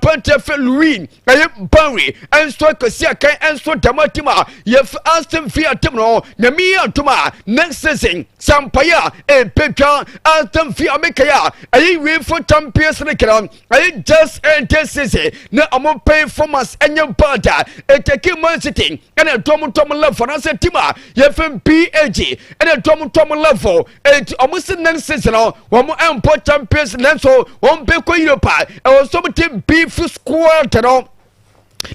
abante fe Louis aye Barry enso Kosia kan enso Damatima yef Aston Villa temno nyame atoma next season sampaya Petra Aston Villa mekaya aye UEFA Champions League aye just this season na amo performance enye bada eteke Man City ene tom level na se tima yef PAG ene tom level et amo se next season wo empo Champions League so won be ko Europa e wo so team beef squad no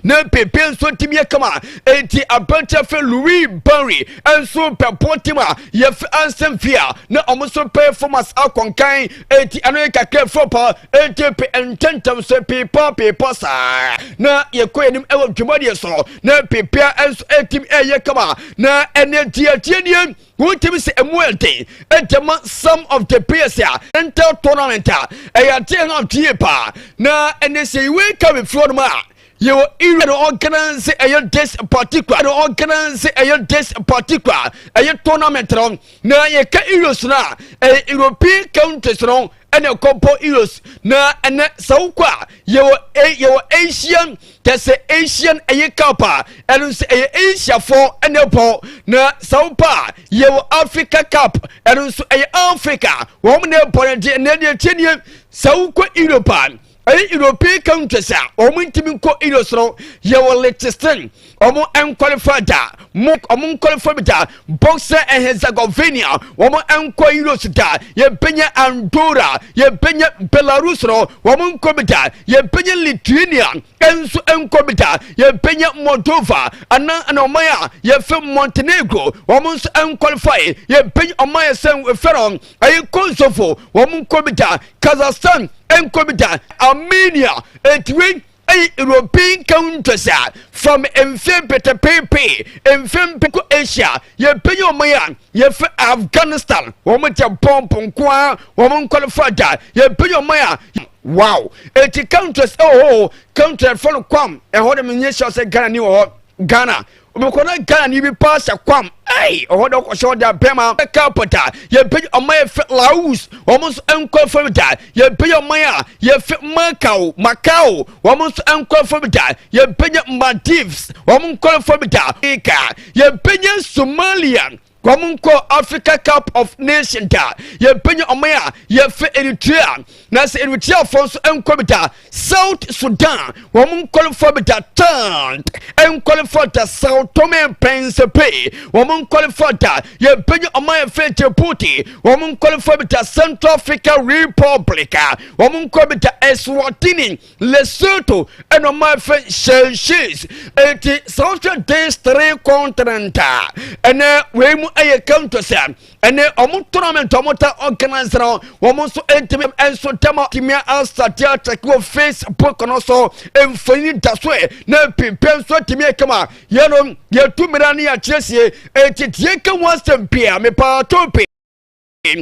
na pepe so timia kama enti abanta fe Louis Barry enso pepotima yef Ansenfia na omuso performance akonkan enti anoka kefopa enti pe ententem so pepa sa na yekoyenim ewo dwumade so na pepe enso etim eye kama na enetiatien wotimi se emuente entema some of the players here enter tournament eya ten of tiepa na enese we come from ma you organize a this particular tournament na ye ka Euros na European countries no and a couple Euros na and so kwa you Asian that's Asian a cup and say Asia for and na so pa you Africa Cup and so Africa woman point and so kwa European European countries omuntimi ko ilosro ye Liechtenstein omo enqualified omo qualified Bosnia and Herzegovina omo enko ilosda ye benya Andorra ye benya Belarus ro omo nkomida ye benya Lithuania enso enkomida ye benya Moldova ana omaya ye fe Montenegro omo nso enqualified ye benya omaya sen feron ay Kosovo omo nkomida Kazakhstan enkomida Armenia etwin European countries from Pepe Asia ye penyo maya ye Afghanistan woman Japan ponkwa woman qualified ye penyo maya wow et countries country for kwam e ho dem nyesha se Ghana ni wo Ghana umekona Ghana ni bi pass kwam ohodo ko show da bema capital ye pe omaya Laos almost unqualified ye pe omaya ye Macau almost unqualified ye pe Maldives almost qualified ye pe Somalia Komunko Africa Cup of Nations ye penye omaya ye fe Eritrea na se Eritrea fonso enkwabita South Sudan womun qualified third enqualified South Tome and Principe womun qualified ye penye omaya fe Djibouti womun qualified Central Africa Republic womun qualified Eswatini Lesotho and omaya fe Seychelles et South Days 3 continent and we aye countries and omo tournament omota organize now womonso entime enso tema timia astatia tekwo Facebook no so emfani daswe na pimpen so timia kama yeno ye tumirani ya chesie etitie ka wasempia me pa topi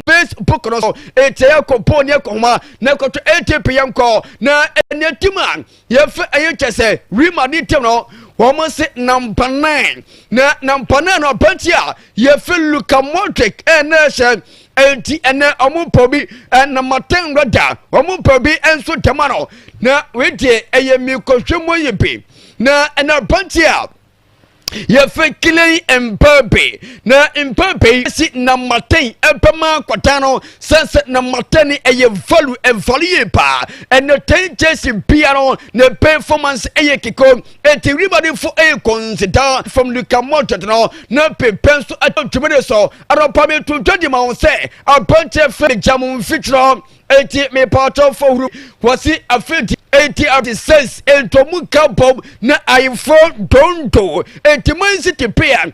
Facebook no so etia komponi ekoma na koto ATP yanko na enetima ye fe aye chese remani tem no woman say number 9 na number 9 no pantia ye fe Luka Modric nation enti ene omupobi na maten roda omupobi enso temano na we de eye mi kohwemo yepe na pantia ye fe Kylian Mbappe na Mbappe si na maten epema kwatano sense na mateni eye value pa and the 10 Chelsea piano na performance eye kiko everybody for a consider from Luka Modric no na pepenso atwemede so aropa me to judge ma say abante fe jamu fitro eti me part of for was it a 86 entomu kampo na iPhone donto enti Man City player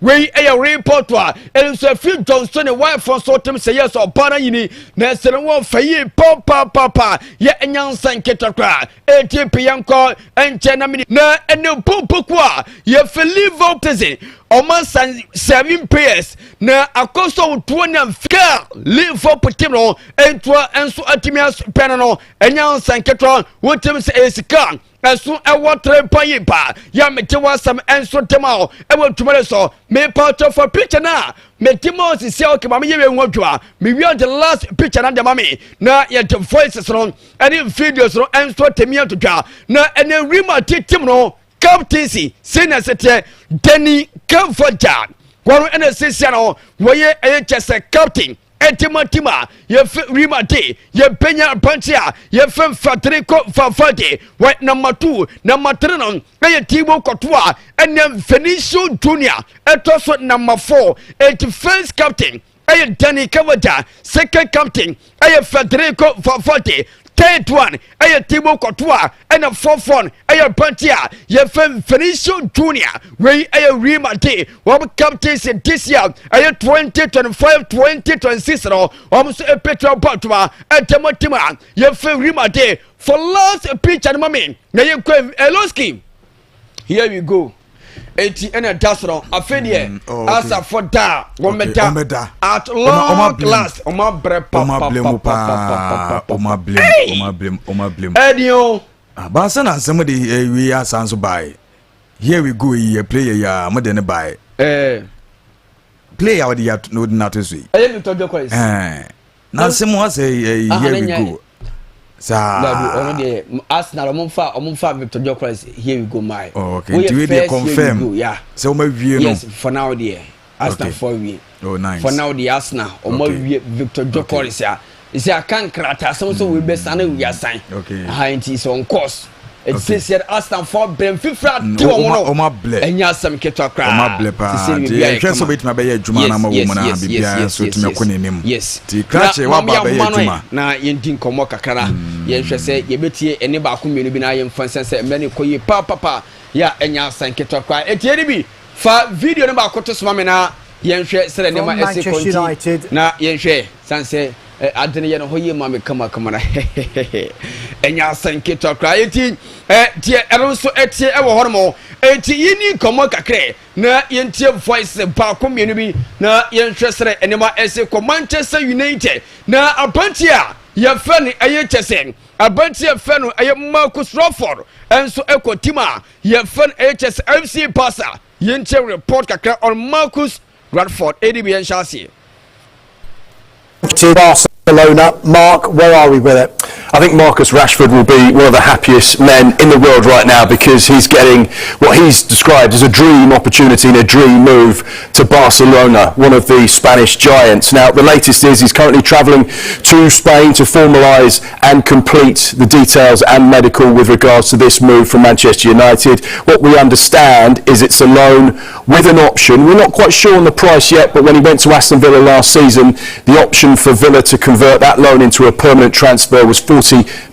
we a report wa enso fi Johnson wife for so tem say yes or para yini na se no fayi papa ye enyansa nketakra enti pianko enche na mini na ene popo kwa ye fi Liverpool Oman 7 players na akoso tuona fika Liverpool team no entwa enso atimias pen no enya sanketro wotem se esika enso ewo 3 paye pa ya mete wasam enso tema ewo tumare so me part of a picture na metimo si se o ke mama ye nwodwa me wi the last picture na de mama na ye the voices no any videos no enso temia to dwa na ene rima team no captaincy senior sete Danny Comforter kwaro ene sesia no woye chese captain tima ye rima de ye penya pantia ye Federico Fafade wa number 2 number 3 no ye Timo Kotoa ene Venicio Junior etoso number 4 first captain Danny Comforter second captain Federico Fafade third one Timo Kotoa and a fourth one Pantia ye Venicio Junior we Rima Day one captains in this year 2025-2026 no almost a petrol Patuma and Timotima ye Rima Day for last pitch and mommy na ye Eloski. Here we go. 80 and a dasro afedie as a for da womeda at long last o ma blem edio abansa na nsem de we asanso buy. Here we go ye player ya mo de ne buy player we ya no na to sui Victor Jokois na nsem ho say here we go sa ono de Arsenal omfa Victor Jokois here we go my okay we dey confirm yeah so o ma wie no yes for now there Arsenal for we oh nice for now the Arsenal o ma wie Victor Jokois ya is a can krata so we be sane we assign okay it is on course. It says here Aston for Brem Fifra to enya sam keto akra oma ble pa hwe so betima be ya adwuma na ma wo mu na bibia so tumi akone nim ti krache wa ba be ya adwuma na yendi nkomo kakara ye hwe se ye betie ene ba ko menu bi na ye mfanse se mene koyi papa ya enya san keto akra etie ni bi fa video ne ba ko to soma me na ye hwe se ne ma ese konti na ye hwe sanse adene ye no hoye ma me kama na enya san keto akra eti tie eronso etie e wo hormo eti yini komo kakre na yentie voice ba ko mienu bi na yenhwesere enema ese ko Manchester United na abantia ye fani aye chese abantia fanu aye Marcus Rashford enso ekotima ye fan HS FC Pasa yentie report kakra on Marcus Rashford ADB en chassis to Barcelona. Mark, where are we with it? I think Marcus Rashford will be one of the happiest men in the world right now because he's getting what he's described as a dream opportunity and a dream move to Barcelona, one of the Spanish giants. Now, the latest is he's currently travelling to Spain to formalise and complete the details and medical with regards to this move from Manchester United. What we understand is it's a loan with an option. We're not quite sure on the price yet, but when he went to Aston Villa last season, the option for Villa to convert that loan into a permanent transfer was £40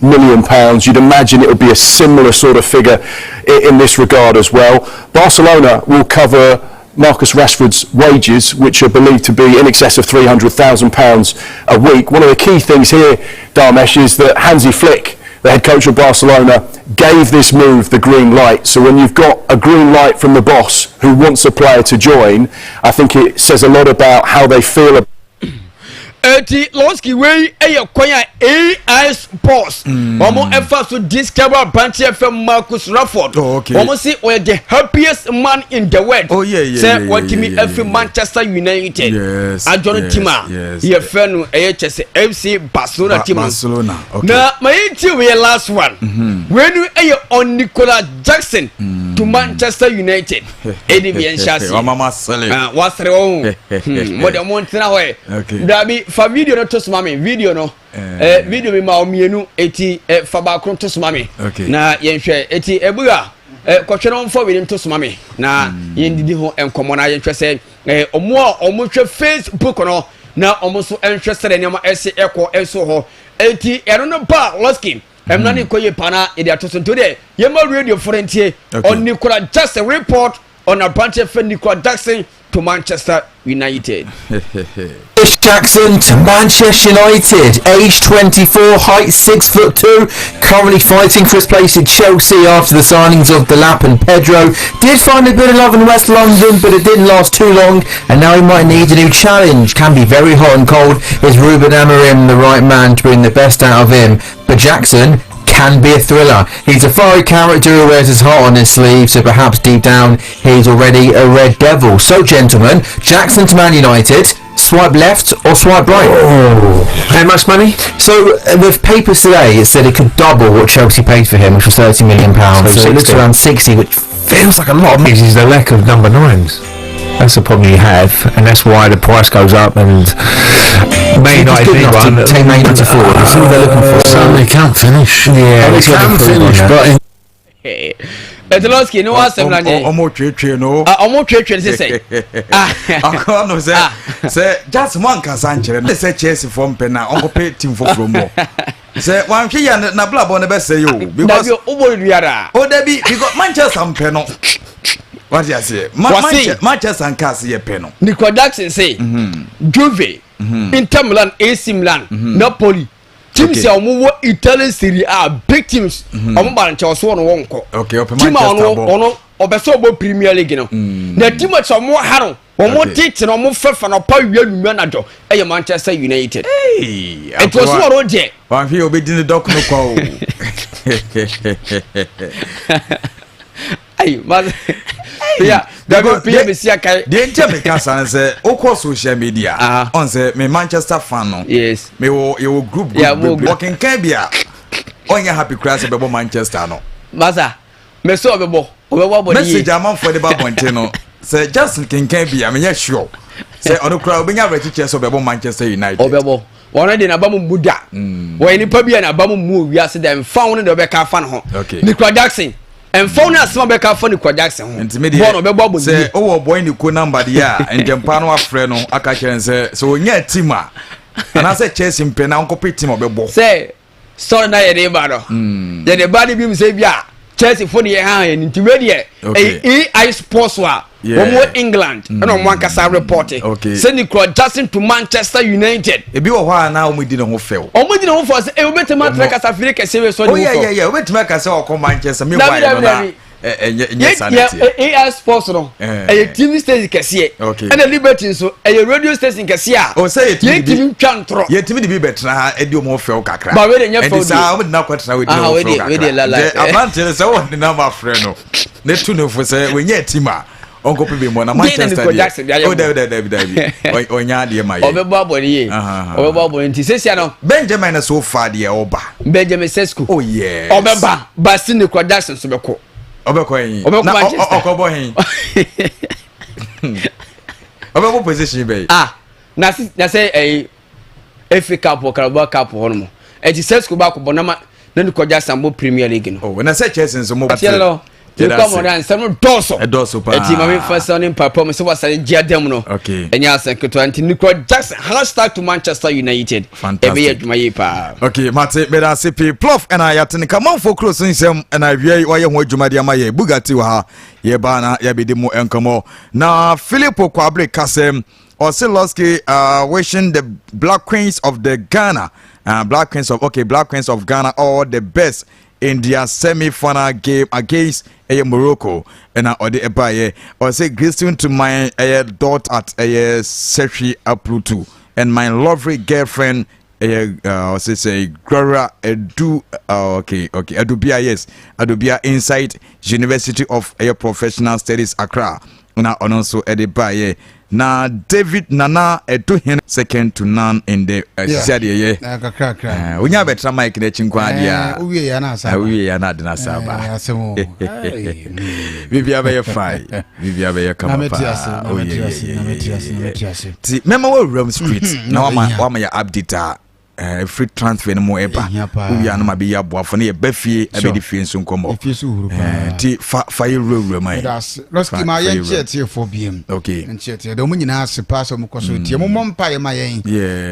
million. You'd imagine it would be a similar sort of figure in this regard as well. Barcelona will cover Marcus Rashford's wages, which are believed to be in excess of £300,000 a week. One of the key things here, Darmesh, is that Hansi Flick, the head coach of Barcelona, gave this move the green light. So when you've got a green light from the boss who wants a player to join, I think it says a lot about how they feel about eti Lonsky way kwanya AS Sports omo efa so discover branch FM Marcus Rashford omo say we the happiest man in the world say what me every Manchester United ajono tima ye fenu chese FC Barcelona tima na my we last one when you on Nicola Jackson to Manchester United ADB Chelsea wasre o mo de montina we dabi fa video no to smame video no video mi ma omienu eti fa ba kron to smame na yenhwe eti ebuga kwotwe no mfo we to smame na yendidi ho enkomo na yenhwe se omo hwe Facebook no na omo so enhwe sere ne ma ese eko enso ho eti ero no ba Loskin emna ni koye pana e dia to so de yema radio frontier on Nicola Jackson report on a bunch of Nicola Jackson to Manchester United. Jackson to Manchester United, age 24, height 6'2", currently fighting for his place at Chelsea after the signings of Delap and Pedro. Did find a bit of love in West London, but it didn't last too long, and now he might need a new challenge. Can be very hot and cold. Is Ruben Amorim the right man to bring the best out of him? But Jackson can be a thriller. He's a fiery character who wears his heart on his sleeve, so perhaps deep down he's already a Red Devil. So gentlemen, Jackson to Man United, swipe left or swipe right? Oh. How much money? So with papers today, it said it could double what Chelsea paid for him, which was £30 million. So it looks around 60, which feels like a lot of money. This is the lack of number 9s. That's the problem you have, and that's why the price goes up. And Man United need one. Take Man United forward. That's all they're looking for. So they can't finish. Yeah, they can finish, but. Petrovsky, no one said that. Almost no. Almost say. I no say just one can say say Chelsea from Penna. Uncle pay team for more. Say one key and na blab on the best say you because oh there be because Manchester and Penno. What you say? Manchester and Cassie Penno. Nico Jackson say Juve, Inter Milan, AC Milan, Napoli. Teams are more Italian Serie A big teams. I'm about to show one. Okay, open Team on Obesobo Premier League. No, the team are more harrow. One more teach and more fair and a power manager. Hey, Manchester United. Hey, it was one on jet. One here be the doc no call. Hey, mother. Yeah, that will be a Siaka. The Intermediate say, Oko social media. On say, me Manchester fan. Yes, me your group. Yeah, walking Cabia. On your happy crash about Manchester. No, Maza, me so bebo. Message among for the Babontino. Say Justin Cabia. I mean, yes, sure. Say, on the crowd, being a register about Manchester United. Obebo. One in Abamu Buddha. When you probably an Abamu move, you said them found in the Becca fan home. Okay, Nico Jackson. And phone us some back for Nico Jackson. Intermediate say, oh, boy, you could number the year and Jampano Freno, Akacha and say, so when you're Tima. And I said, chase him, pen, Uncle Pitty, my say, sorry, na de bado. Then the body beam say, yeah, chase for the hand into radio. AI Sports wa. One more England. And on one Casa reporting. Okay. Send Nico Jackson to Manchester United. A bit of while now we didn't fail. Oh, we didn't for us. A better match like us. I feel like a serious. Oh, yeah. Wait to make us all come Manchester. Yes, AI Sports no. A TV station can see it. Okay. And the Liberty so a radio station can see it. Oh, say it. You TV can't throw. You TV be better. I do more fail kakra. But when you for I would not quite with no. I'm not telling so the number friend no. Let's to know for say when you tima. Uncle Pibi Mona Manchester. Oh, David. Oh, yeah, dear my. Benjamin so far, dear Oba. Benjamin Sesco. Oh, yeah. Obeba, Bassin Nico Jackson Subako. Obacoin. Oba position, baby. Ah, that's a FA Cup or Carabao Cup or no. And he says, go back to Bonama, then Nico Jackson Premier League. Oh, when I said Chelsea, so more. You come on and some dorsal. A dorsal. A team of first son in performance was a Giademno. Okay. And yes, and Nico Jackson hashtag to Manchester United. Fantastic. Okay, Mate, Beda CP, Pluff, and I attend come on for closing some and I view why you want Jumadia Maye, Bugatti, Yebana, Yabidimo, and Como. Now, Filippo Quabre Kasem or Siloski wishing the Black Queens of the Ghana, Black Queens of Ghana, all the best in their semi-final game against Morocco. And I order a or say greeting to my daughter at Sechi Aprutu and my lovely girlfriend say Gloria Edu Adubia, yes, Adubia inside University of Professional Studies Accra. Now also Edibaye. Now David Nana Edu second to none in the Sadia. We have a trauma in the Chinquadia. We are not in Asaba. We have a fight. We have a come. Memorial Rome Street. Now, my update. free transfer no mo eba we are no ma be ya boafo na ye ba fie abedi fie nso nkomo ti fa ye rewure mai that's loski ma ye chete for biem okay chete do mo nyina se pass mo koso tie mo mpa ye ma yen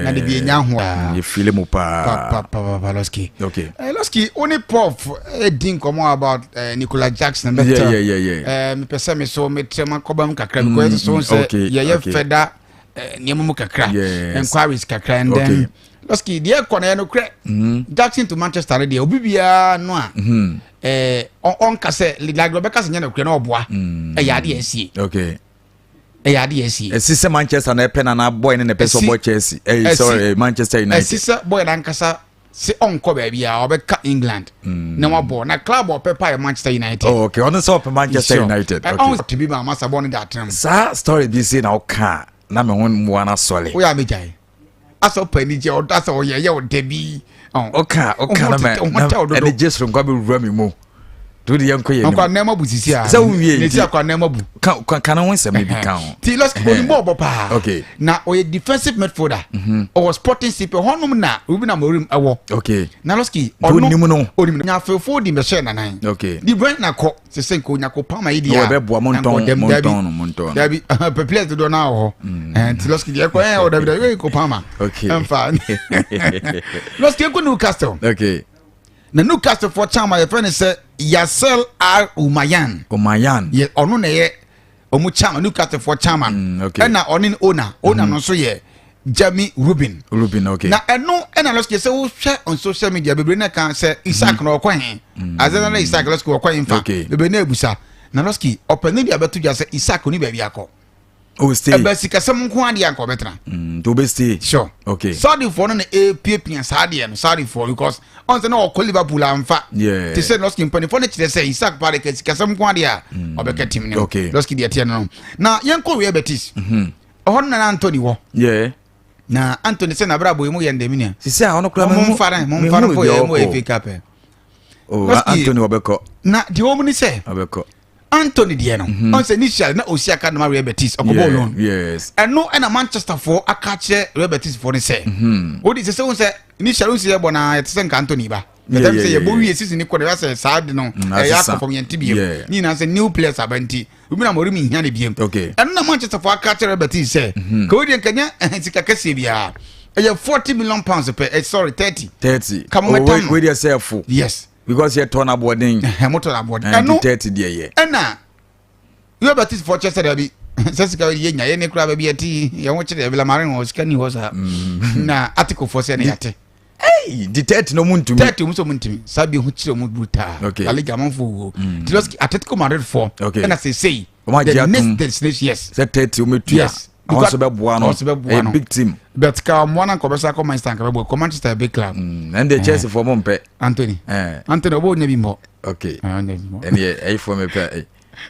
na de bi enya ho ye file mo pa loski okay loski only prof din komo about Nicola Jackson better me pesa me so me tema kobam kakra because so say ye feda niemu kakra inquiries kakra and then loski die kona no kre Jackson to Manchester dey obibia no a on kase like Rebecca se nya no kre na oboa ya de asie okay ya de asie esise Manchester na pen na boy ne pesa boy Chelsea sorry Manchester United esise boy na nkasa se onko ba bia obeka England na wabo na club opepa Manchester United okay on so Manchester United okay on to be ma masa born that time sa story bi say na oka na me won mo na sole we am jai aso pani je o da so ye o debi oka na me and just from go be rami mo do the yanko ye nko na mabu sisi a so wie ne ti akwa na mabu kan won se me bi kan ti los oni mo pa okay na o ye defensive midfielder o Sporting CP honum na obi na morim ewo okay na loski ono oni nya fefo di me share na nan okay di brand na ko se senko nya ko pa ma idi ya o be bo monton dabi peples do na ho ti loski di ko o dabi ko pa ma okay emfa loski ko Newcastle okay na Newcastle for chama ye friend say Yasser Umayan ye ono na ye omu chama Newcastle for chairman okay na onin owner no so ye Jamie Rubin okay na eno na lost say wo hwe on social media bebre na kan say Isaac na okwan azana na Isaac lost ko okwan fa bebre na ebusa na lost ki open dia betu ja say Isaac ni ba bia ko oh stay ebe sikasem nko ade anko betra to be stay sure okay sorry for no pia sade no sorry for because on say no Liverpool amfa ti say lost ki mpani for na chire say Isaac pare ka sikasem nko ade a obeka team ni lost ki dia tie no na yenko we Betis ohon na Anthony wo na Anthony say na brabo emu ye ndemini sisi a ono kura mo fara for ye mo FA Cup Anthony obeko na di wo ni say obeko Anthony Dieno on say initial na Osiaka na Real Betis okobo loan yes and no na Manchester for akache Real Betis for ni say what is say initial say bo na it say Anthony ba the time say ye bo wi season ni ko dey say sad no ya ko from yenti biem ni na say new players abanti umi na mori mi hia ne biem and na Manchester for akache Real Betis say ko di nkanya sika kase bia e 40 million pounds per sorry 30 come on with yourself yes because you turn aboarding motor aboard and 30 there ye na you about this for Chester be sasika ye nya ye ne kura ba bi ati ye wo chire bela mare ho sika ni ho sa na article for say na yate hey the 30 no muntumi 30 mu so muntumi sabi hu chire mu bruta ali gaman fo wo Tiloski Atletico Madrid for na say the next destination yes say 30 umetu yes also be boa no a big team but ka mwana ko besa ko Manchester ka be Manchester big club and the Chelsea for mompe Anthony obo nya bi mo okay and ye for me pe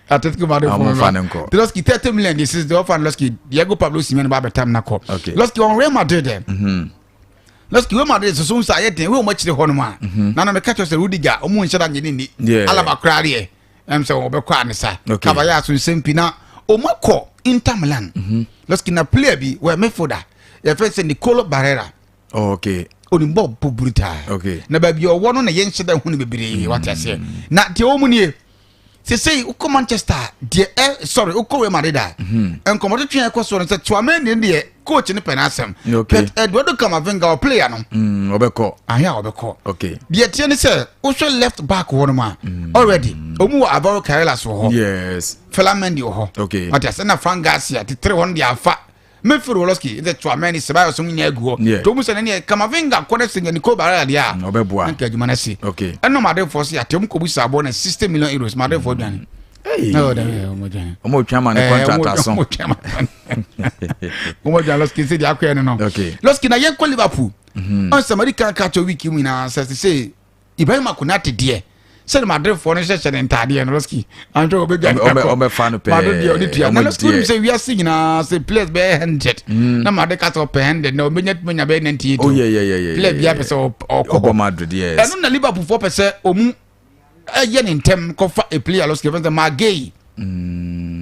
Atletico Madrid for Tiloski 30 million this is the offer Loski Diego Pablo Simeone ba betam na ko Loski on Real Madrid Loski Real Madrid so say ten we mo chire ho no ma na na me catch us Rudiger omo nshada nyi ni Alaba krare say obekwa ne sa kabaya so sempi na omako Inter Milan Loski na player bi we mefoda ye first say Nicolo Barrera okay onimbo brutal na ba bi owo no na ye nsheda hu ne bebere what I say na de omunie say uko Manchester de sorry uko we Madrid enkomo to twen ekọ so no say Tchouameni de coach ni penasem but Eduardo Camavinga player no obeko aya obeko okay de tie ni say wo left back wo no ma already omu Alvaro Carreras wo ho yes Flamendi wo ho okay what I say na Frank Garcia ti 300 de afa me Loski the Tchouameni Sebayo so nya aguo to mu say ne Camavinga ko na singa Nico Barella dia obeboa nka adwuma na si okay eno Madrid for say atem ko busa abo na 60 million euros Madrid for dwan hey no da omojan omo ne contract aso omojan Loski say dia akwa no okay Loski na yen ko Liverpool on somebody can catch a week mu na say Ibrahima Konate de say Madrid for no share ntade no Loski anjo obe fan pe Madrid de onitua na Loski say we are seeing na say players be 100 na Madrid cut up 100 na obenya be 98 oh yeah play bia pe say obo Madrid yes eno na Liverpool for pe say omu ye ne ntem ko fa a player Loski for the Magay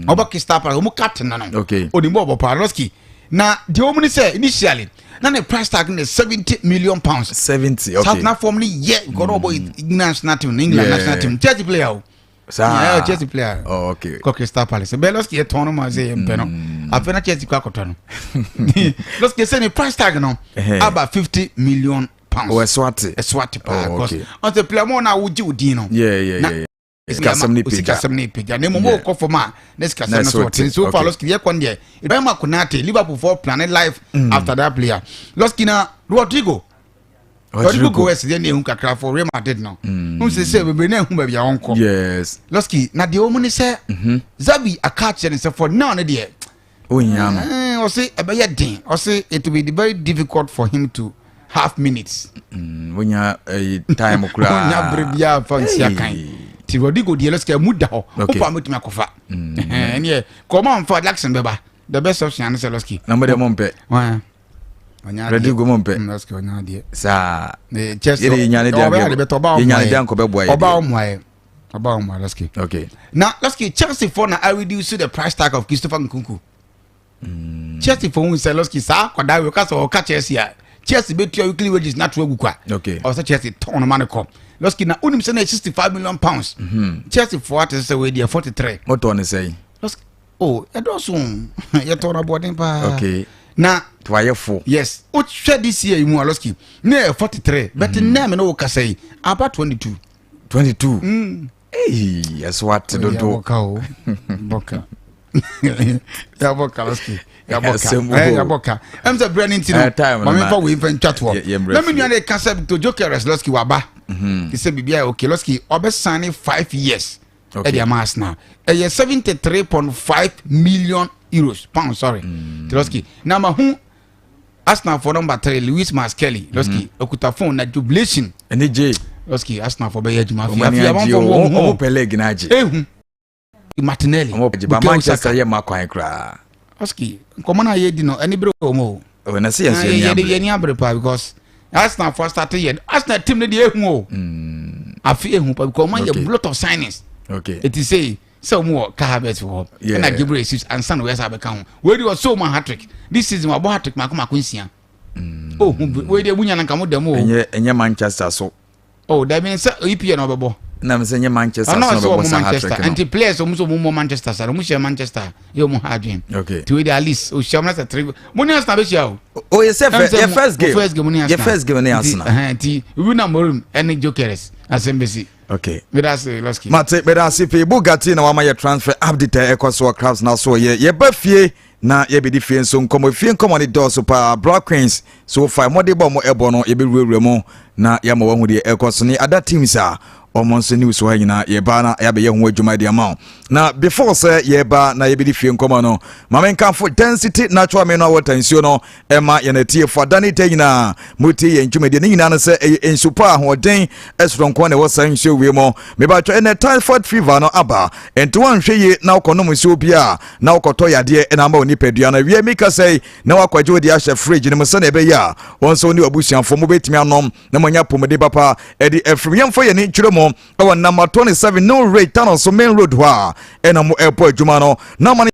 oba ki stopper omu captain na okay onimbo obo pa Loski na the omu ni say initially Now the price tag is 70 million pounds. 70, okay. South now formally, yeah, got over national team, England national team. Chelsea player. Yeah, Chelsea player. Oh, okay. Crystal Palace. Beloski at tournament, say, I feel Chelsea Quacoton. Let's get any price tag no about 50 million pounds. Oh, a Swati. A Swati pound. On the player more now would you, Dino? Yeah. It's got some page. And no more for ma. Let's get some so far. Let's get one day. If I'm a Konate, Liverpool for planet life after that player. Loskina Rodrigo. Rodrigo go yesterday ne hunka cry for Real Madrid now. Say we be na hu ba bia onko. Yes. Loski na de omuni say Zabi a catch and say for now na there. Oh yeah. O say e be ye den. O say it will be very difficult for him to have minutes. When ya time okura. When ya brebia fancy akan. Ti Rodrigo de Loski muda ho. Opa mutumi akofa. Ene come on for Jackson beba. The best option is Loski. Number de mompe. Wa. Rodrigo mompe. Loski onya de. Sa. Chelsea. Ye nyane de abia. Ye nyane de anko be boy. Oba omwae. Loski. Okay. Now Loski Chelsea for na I reduce the price tag of Christopher Nkunku. Chelsea for who say Loski sa kwada we ka so ka Chelsea. Chelsea bet your weekly wages not to kwa. Okay. Or say Chelsea ton man come. Loski na unim say 65 million pounds. Chelsea for what is we there 43. What one say? Loski oh, e do so. You ton about them pa. Okay. Na twaye full. Yes. O share this year you Loski. Na 43. But na me no ka say about 22. 22. Hey, that's what to do. Boka. Ya boka Loski. Ya boka. I'm the branding team. Mama for we even chat wo. Let me know the concept to Jokeres Loski waba. He say bibia okay Loski obe signing 5 years. Okay. Eddie Amas now. 73.5 million euros. Pounds, sorry. Loski. Now who Arsenal for number 3 Luis Maskelly. Loski okuta phone na jubilation. NJ. Loski Arsenal for Bayern Juma. Omo pele ginaji. Martinelli. Omo ba Manchester ye makwan kra. Loski komana ye di no any bro omo. Oh na say ye ni abrepa because Arsenal for started here. Arsenal team dey ehun o. Afi ehun because man ye lot of signings. Okay. It is say so more Kahabet for. And I give receipts and San West Abacount. Where you was so man hat-trick. This season wa hat-trick makoma Quincy. Oh, where the Wunya and Kamo demo. And Manchester so. Oh, that means EPN no na msenye Manchester so Manchester and the players almost more Manchester so much Manchester you mo hadwin okay to the at least o shamna sa three money Arsenal be sha oh yes your first game your first game na Arsenal ti we na morum any Jokeres asembesi okay me that's Loski mate be that's if Bugatti na wa transfer update ekoso clubs na so ye ba fie na ye be di fie so nkomo fie nkomo ni do so pa Black Queens so fa mo de bo mo ebo no ye be ruwure mo na ya mo wa hu de ekoso ni other teams are almost news wa nyina ye ba na ya be ye ho adwuma de ama na before say ye ba na ye be di fie nkomo no mama nkanfo density natural mineral water nsuo no ema ye na tie for dani te nyina muti ye ntwumede ni nyina no say ensupa ahoden esronko na wo san nsuo we mo me ba twa na typhoid fever no aba ento wan hwe ye na ukonom nsuo bia na ukoto yade na ma oni padua na wie mika say na wakwaje odi ahye fridge ni mo se na ebe ya wonso ni obusuanfo mo betimi anom na monya pomode papa edi efriyamfo ye ni twire mo our number 27 no rate tunnel so main road wa enamo airport juma no na mani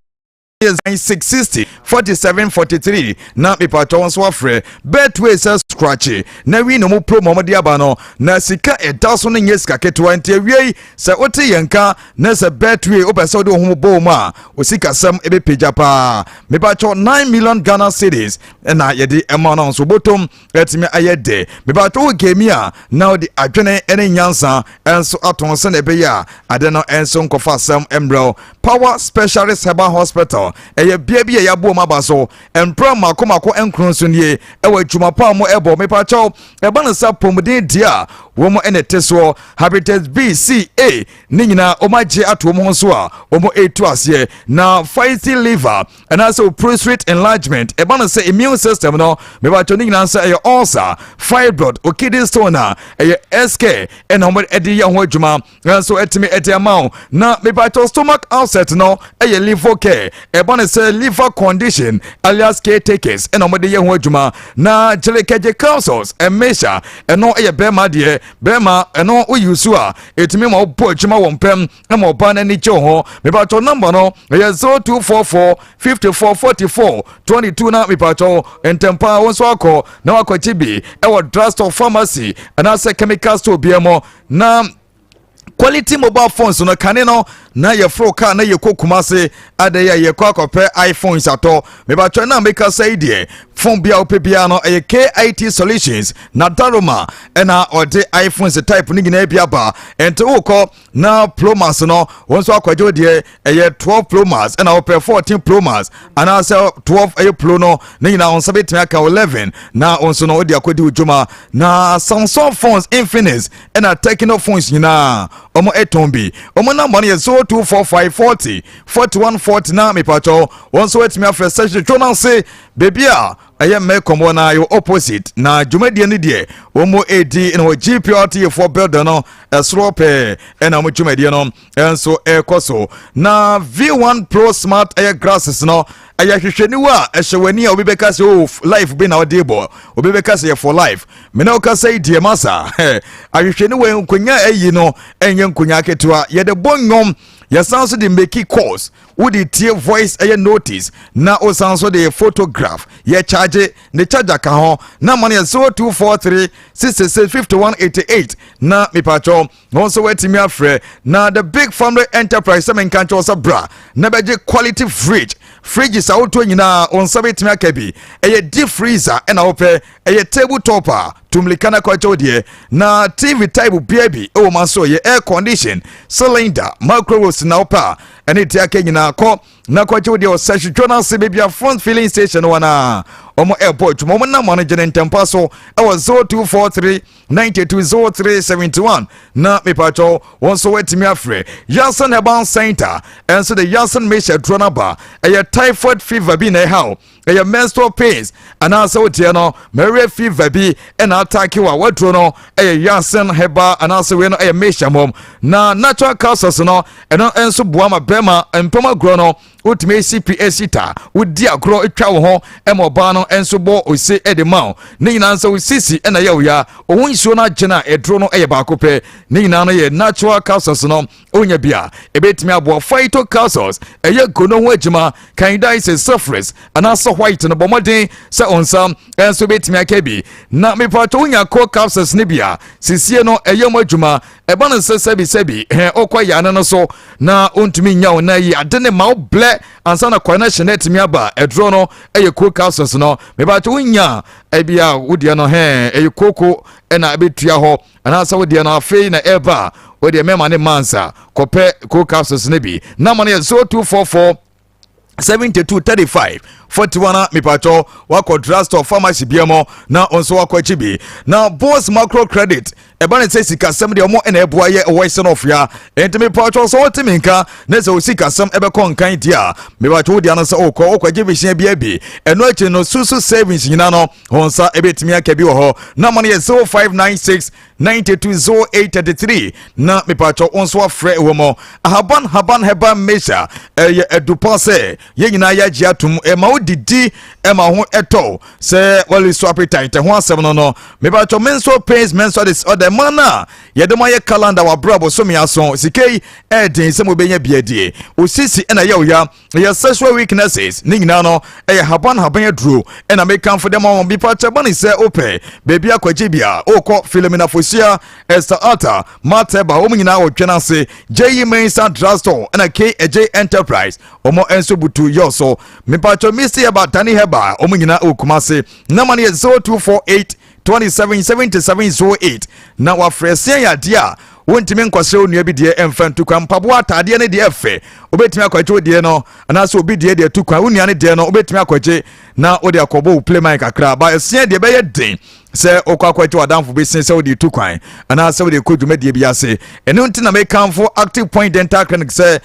660 47 43 na people to so afre betway says scratchy na we no mo promo mo dia ba no na sika edaso no nye sika ketwa ntia wiei se oti yenka na se betway obese do ho bo ma o sika sam ebe page pa me ba cho 9 million Ghana cedis na ye di ema no so botom etime ayede me ba cho game a now the adwene ene nyansa enso aton se na ebe ya ade no enso nkofa sam embro power specialist herbal hospital eye bia bia ya bo maba so empra makomako enkron so nie ewa adwuma pa mo ebo me pa cho eba no sa pomden dia wo mo ene teso habitat B C A ni nyina o magye ato mo so a o mo etu ase na fighting liver and also prostate enlargement eba no say immune system no me ba cho ni nyina say eye ulcer fibroid o kidney stone eye SK and o mo edi ya ho adwuma so etime etiamao na me ba cho stomach ulcer no eye liver care eba no say liver condition alias caretakers and o mo de ya ho adwuma na jelekaje councils and measure and no eye be ma de bema eno wo use a etimi ma obo adwuma wo mpem na ma oba na ni che ho me ba to number no ye 0244 5444 22 na me ba to entempa won so akọ na wakọchi bi e wo drugstore pharmacy and ase chemical store biemo na quality mobile phones no kane no na ye fro car na ye kokumase ade ye kwakope iPhones ato me ba twa na make say die phone bia opebia no ye KIT solutions na daroma na ode iPhones type ni gina bia ba ento woko na Pro Max no wonso akwaje die ye 12 Pro Max na op 14 Pro Max ana say 12 Pro no ni gina on sabet aka 11 na onso no ode akodi ujuma na Samsung phones Infinix na Tecno phones nyina omo etombi omo na money 024540 4140 na me pacho onso wetimi afre search journal say baby a aye me komo na yo opposite na dwumadie ne de omo edi in wo GPRT for builder no esrope na mo dwumadie no enso ekoso na V1 Pro Smart air glasses no aye hwehwani wa ehwewani a obibeka say oh life be na odebo obibeka say for life me na oka say die masa ahwehwani wa nkonya ayi no enye nkonya ketewa ye de bonyom ya sanso de make calls would tie voice aye notice na o sanso de photograph ye charge ne charger ka ho na money 0243 665188 na me pacho also wetimi afre na the big family enterprise semen kan cho bra na beje quality fridge is auto nyina on sabetimi akabi eye deep freezer na ope eye table topper tumlikana kwa chodie na TV type baby o manso ye air condition cylinder microwaves na opa ene tiake nyina ko na kwa chodie o search journal se baby front filling station wana omo airport mo na manager ntempa so e was 0243 920371 na me pacho wonso wetimi afre Yasan Herbal Center and so the Yasan Mesha Dronaba a typhoid fever bi na how a menstrual pains and also tiano malaria fever bi and attack you wadro no a Yasan Herbal and also we no a Mesha mom na natural causes no and enso boama bema and poma grono utime CPS ita udi agro etwa wo ho emoba no enso bo ose edema ni nyina nso sisi na ye oya ohun isuo na gena edro no eye ba kope ni nyina no ye natural causes no onya bia ebetimi abo phyto causes eye gono ho agima kan dai se surface and also white no bomodin se onsam enso betimi akabi na me pato onya co causes ni bia sisie no eye mo adwuma eba no se sebi okwa ya no so na ontumi nya na yi adene ma ble ansa na kwana shenet mi aba edro no eye co causes no me ba to nya ebia wodie no eye koko na abetua ho anasa wodie no afei na eba wodie mema ne mansa kope co causes ne bi na mane 0244 7235 41 mipacho wako drugstore pharmacy biamo na onso wako chibi na boss macro credit ebane se sikasem de omo na eboa ye oisen of ya entimi pacho so otiminka na se sikasem ebe kon kan dia mipacho dia no se okwa gibihia bi eno achi no susu savings nyina no honsa ebetimi akabi wo ho na mane 0596 920833 na mipacho onso afre womo haban heba measure edupase ye nyina ya giatum ema didi ema ho eto se wali so appetite ho asem no me ba to menso pains menso this other mana ye de moye calendar wa brabo so me aso sikei edin se mo benya biadie osisi na ye oya ye sexual weaknesses ni nyina no e haban aduro na me kan for dem on bi pa chabani se ope baby akwaje bia okọ Philomena Fosia Esther Alta Mateba o nyina o twena se JE Mensa Drugstore na KJ Enterprise omo enso butu yoso me pa to Mr. about Danny Heba omunyina okumase na mane 0248 277708 na wa frese ya dia wontimi nkwase onua bi de emfantu kwa mpabo atade ne de efe obetimi akwaje odie no na so obi de tukwa onua ne de no obetimi akwaje na ode akobo play mic akra ba esia de be ye den se okwakwati wadamfo be sin se odi tukwan ana se odi kodwumedie bi ase eno ntina me kanfo Active Point Dental Clinic se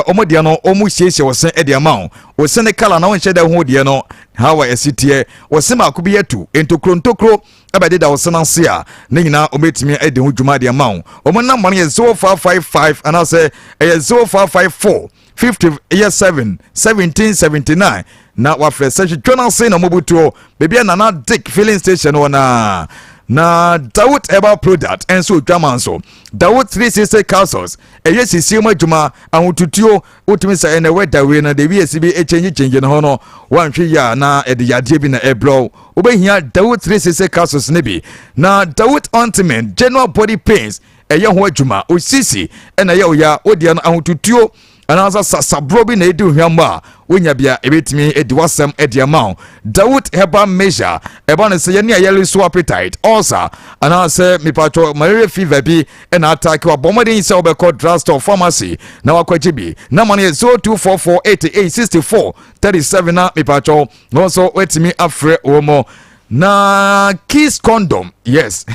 omodie no omu hiesie wo se ede ama wo se ne kala na won hye de ho die no hawa esitie wo se makobi yetu entokro abade da wo se na se a ne nyina ometimi ede ho dwuma de ama wo na money 0555 ana se 0554 50 1779 na wafre search journal say na mobutuo bebia nana dick filling station wana na Dawood Herbal Product enso dwaman so Dawood 360 capsules eye sisi ma dwuma ahotutuo utimi sa ene weather we na de wi esi bi change no ho no wanhwe ya na ede yade bi na ebro obehia Dawood 360 capsules ne bi na Dawood ointment general body pains eye ho adwuma osisi ena ye oya odia no ahotutuo anasa sabro bi na edi hwamba wonya bia ebetimi edi wasem edi amount Dawood Herbal Measure eba no se ye ne yellow so appetite also anasa mipacho malaria fever bi na attack wa bomodin se obekọ drugstore pharmacy na wakwaje bi na mane 0244886437 na mipacho no so wetimi afre omo na Kiss condom yes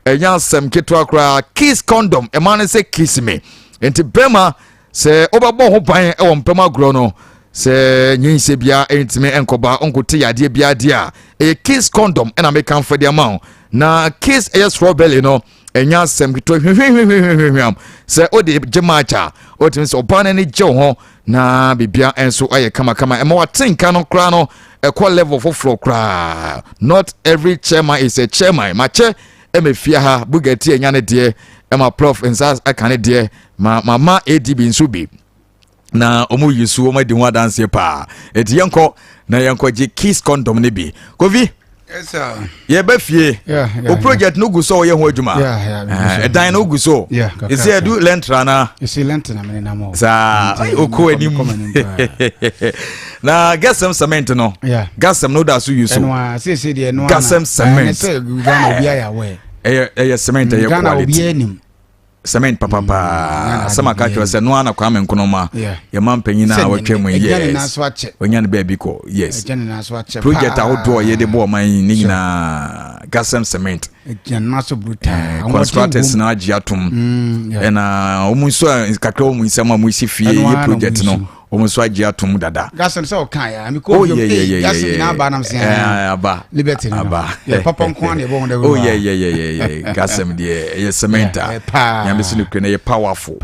enya sem ketwa kra Kiss condom e man say kiss me enti bema se obabo ho ban e wo mpema gro no se nyinse bia entime enkoba onkote yade bia de a Kiss condom e na me kan for the amount na Kiss strawberry no enya sem ketwa hwehwehwehwehwehwam se ode gemacha otimi se oban ne je ho na bibia enso aye kama e ma watenka no kra no a call level for floor cry. Not every chairman is a chairman. My chair, Emefia ha, Bugatti and Yana dear, Emma Prof and Sas, I can't dear, Mama ADB in Subi. Na omu yusu my dinwa dance pa. Et yanko, na yanko J Kiss condom nebi. Kovi? Yes, sir. Yeah, Befie. Yeah. O project no go so ye ho adwuma. Yeah. A dine no go so. Yeah. Is there do lentrana? You see lentrana me na mo. Sa oko anim. Na get some cement no. Yeah. Gas some no da so use so. No, say dey no. Gas some cement. Say Ghana obi ya we. Cement ya Ghana obi anim. Cement papa sama ka twa se no ana kwa men kono ya mampanyi na awatwam yes onya ne ba bi ko yes project ahodo ye de bo man ni nyina gasem cement na so brutal constructors na agiatum na omunso kakra omunsam amusi fie ye project no omunso agiatum dada gasem se o kan ya mi ko gasem na ba nam se aba liberty aba papa nko na e bo de oh yeah gasem de ye cement yambisini kwene ye powerful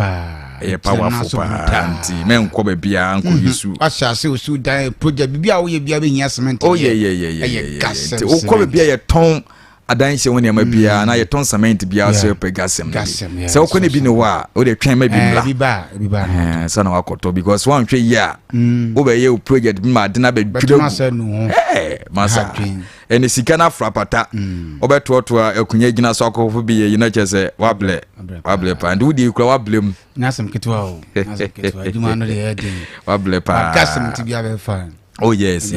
ye powerful anti men ko be bia anko yisu asase osu dan project bibia wo ye bia be hia cement oh yeah o ko be bia ye ton adan se woni ama bia na ye ton cement bia so pe gasem se o ko ne bi ne wa o de twen ma bi mla bi ba so na wakoto because one hwe ya o be ye project bi ma de na be dwudo masa ene sika na frapata obeto akunya gina so akofo bi ye na chese wable pa and wudi kura wablem nasem ketwa juma no de hedin wable pa gasem ti bia be fa oh yes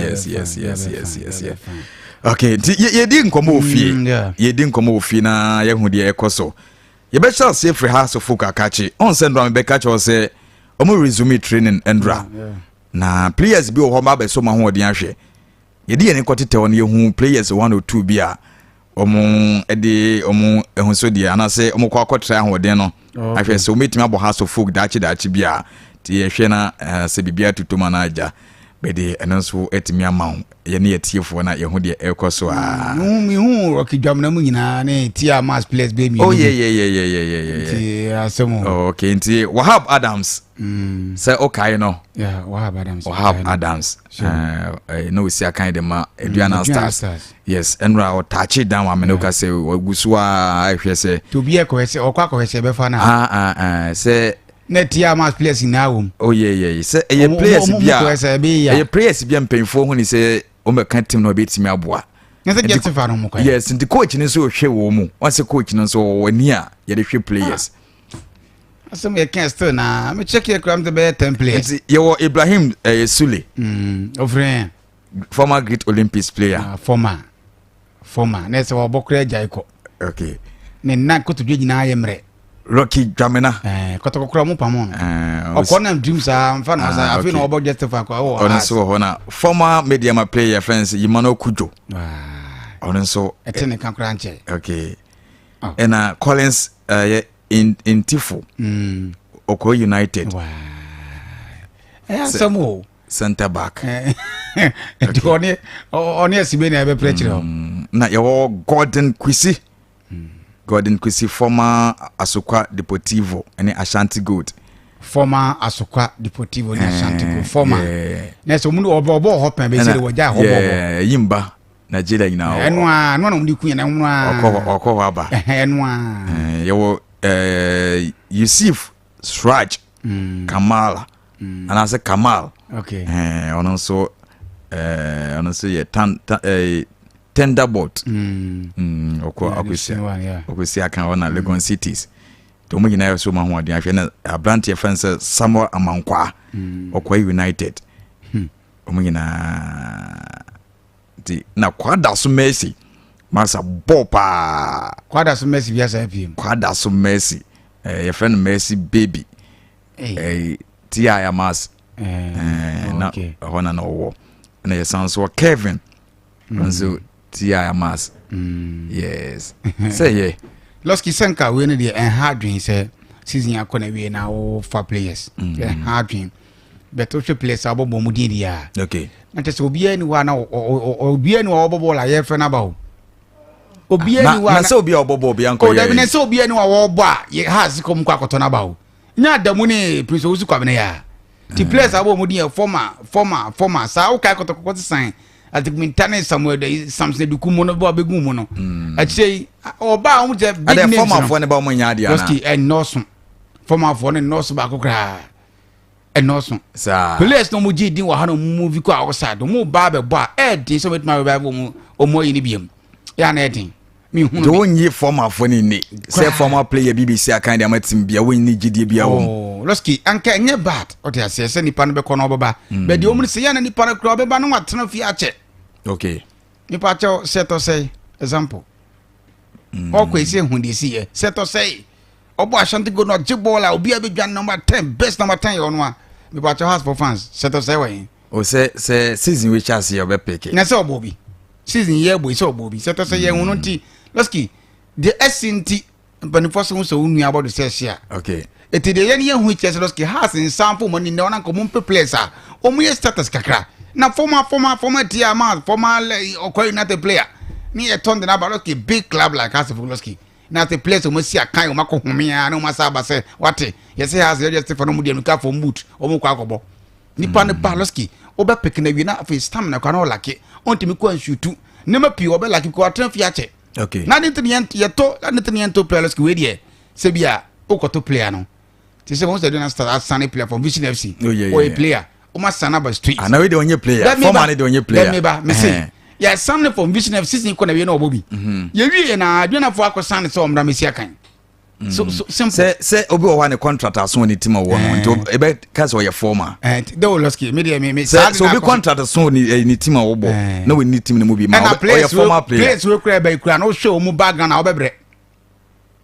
okay ye di nkomo ofie ye di nkomo ofie na ye hu de ekoso ye be sha se free house of folk akachi on send ram be kachi o se omo resume training endra na players bi o ho ma be so ma ho odi ahwe ye di ene kwotete won ye hu players 1 or 2 bi a omo ede omo ehun so di anase omo kwa kwotira ho odi no ahwe se o metimi abo house of folk dachi bi a ti ye hwe na se bibia tutuma na aja bede enanso etimi amount ye ne yetiefo na ye hu de ekoso a mi hu okidwam na mu nyina ne tia mass players be mi oh yeah asemo okay nti Wahab Adams say okay no yeah Wahab Adams no we see a kind of ma Aduana Stars yes enra o touch down wa menoka say wagusu a hwe say to be ekọ say okwa ko hwe be fa na say netia mass players in awum oh yeah say e players bia mpenfo hu ni say o me kan team no be timi aboa nse get fa no mo kwa yes ndi coach ni so hwe wo mu once coach no so wani a ye de hwe players asem ye can still na me check your cram the be 10 players ye Ibrahim Sule ofren former great Olympics player former nese wo bokra jaiko okay ne na kotodwe nyina ayemre Rocky Jamina kotoko kura mu pamon okona dreams amfa na sa afi na obo justify ko onso ho na former media player friends Yimano Kujo onso etene kan kura nche okay ena Collins in Tifo Oko United Samu center back oni asibe na be prechiro na yo Gordon Kwesi former Asokwa Deportivo and Ashanti Gold former Asokwa Deportivo and Ashanti Gold former neso mu obo hopen be say we ja hobo Yimba Nigeria ina enwa no no ku na enwa okọ aba enwa yewo Yusuf Sraj Kamal and I say Kamal okay ono so ye Thunderbolt okwesi aka ona Legon Cities to mo nyina so ma ho ade ahwe na Abrante fence Samuel Amankwa okwa United mo nyina na kwada so Messi masa bopa kwada so Messi via sapim kwada so Messi your friend Messi baby Tia Mas na hona no wo na your son so Kevin so Tia Mas yes say yeah Loski Senka we no dey hard dream say season akona we na all for players hard dream but to players abobo mu din dia okay na te so obi ani wa na obi ani wa obobo la ye fe na ba o obi ani wa na se obi obobo obi anko ye o da bi na se obi ani wa wo bo a ye has kom kwa koto na ba o nya adamu ni prince osu kwa bena ya ti players abobo mu din former sa o kai koto koto sign at the internet somewhere there something duku mo no bo abegu mo no a say oba o je big name former for ne ba mo nya ade ana Loski and Norson former for ne Norson ba kokra and Norson sa players no mo ji din wa ha no movie ko outside mo ba be bo a din so met ma ba mo o mo yi ni biem ya na din mi hu do nyi former for ni say former player BBC akan de amatim bia wonni gidie bia wo Loski anka nye bad o te ase se nipa no be ko no baba be de o mu se ya na nipa no kra be ba no watena fi ache okay nipa cho seto say example o kwesi hunde si ye seto say obo Ashanti go no jibola obi abedwan number 10 best number 10 yo no a nipa cho house for fans seto say we o say season which as you be pick na say obobi season ye boy say obobi seto say ye hunu ti Loski the ASANTE benefo so unu about the say okay eti de ye hu chese Loski has in sample money na na ko mum place a o mu ye status kakra na former tier man former Okwa United player ni e turn the na Loski big club like us Loski na the place o mo si akan o mako homia na o masa ba say what you say has just Stefano mu de nuka for boot o mo kwa akobo nipa ne ba Loski o be pick na wi na for stamina kwa na o lake on timi ko anshutu ne ma pi o be lake ko atran fi ache okay na de tnient ye to na tnient to player Loski we de se bia o ko to player no ti se mo se do na start asane player from Vision FC or a player o ma sana ba street ana we de onye player former ne de onye player let me ba me say ya sana from Vision FC season ko na we na obobi ye wi na adwena fo akosane so omra me sia kan so simple say obi o wa ne contract aso ni team wo no nto e be cause o ye former de Loski me so obi contract aso ni team wo bo na we ni team ne mo bi ma o ye former player players we kura ba ikura no show mu bag na obebre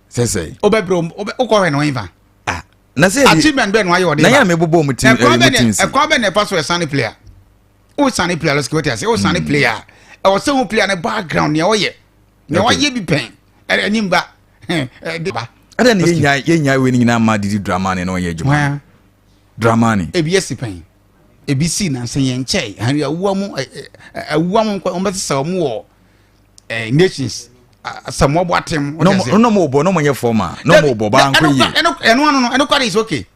say obebre o ko he no inva na say achievement be no ayo de na ya me bobo mu team e kwa be ne pass we Sunny player o Sunny player Loski what say o Sunny player e o say who player ne background ne o ye bi pen enimba de ba ada ne yenya we ni na ma didi drama ne no ye juma drama ne e bi esi pen e bi si na se yen chei han ya awuwa mu o mbese sa mu wo nations some more atem no mo bo no mo ye former no mo bo ba anko yi eno kwari is okay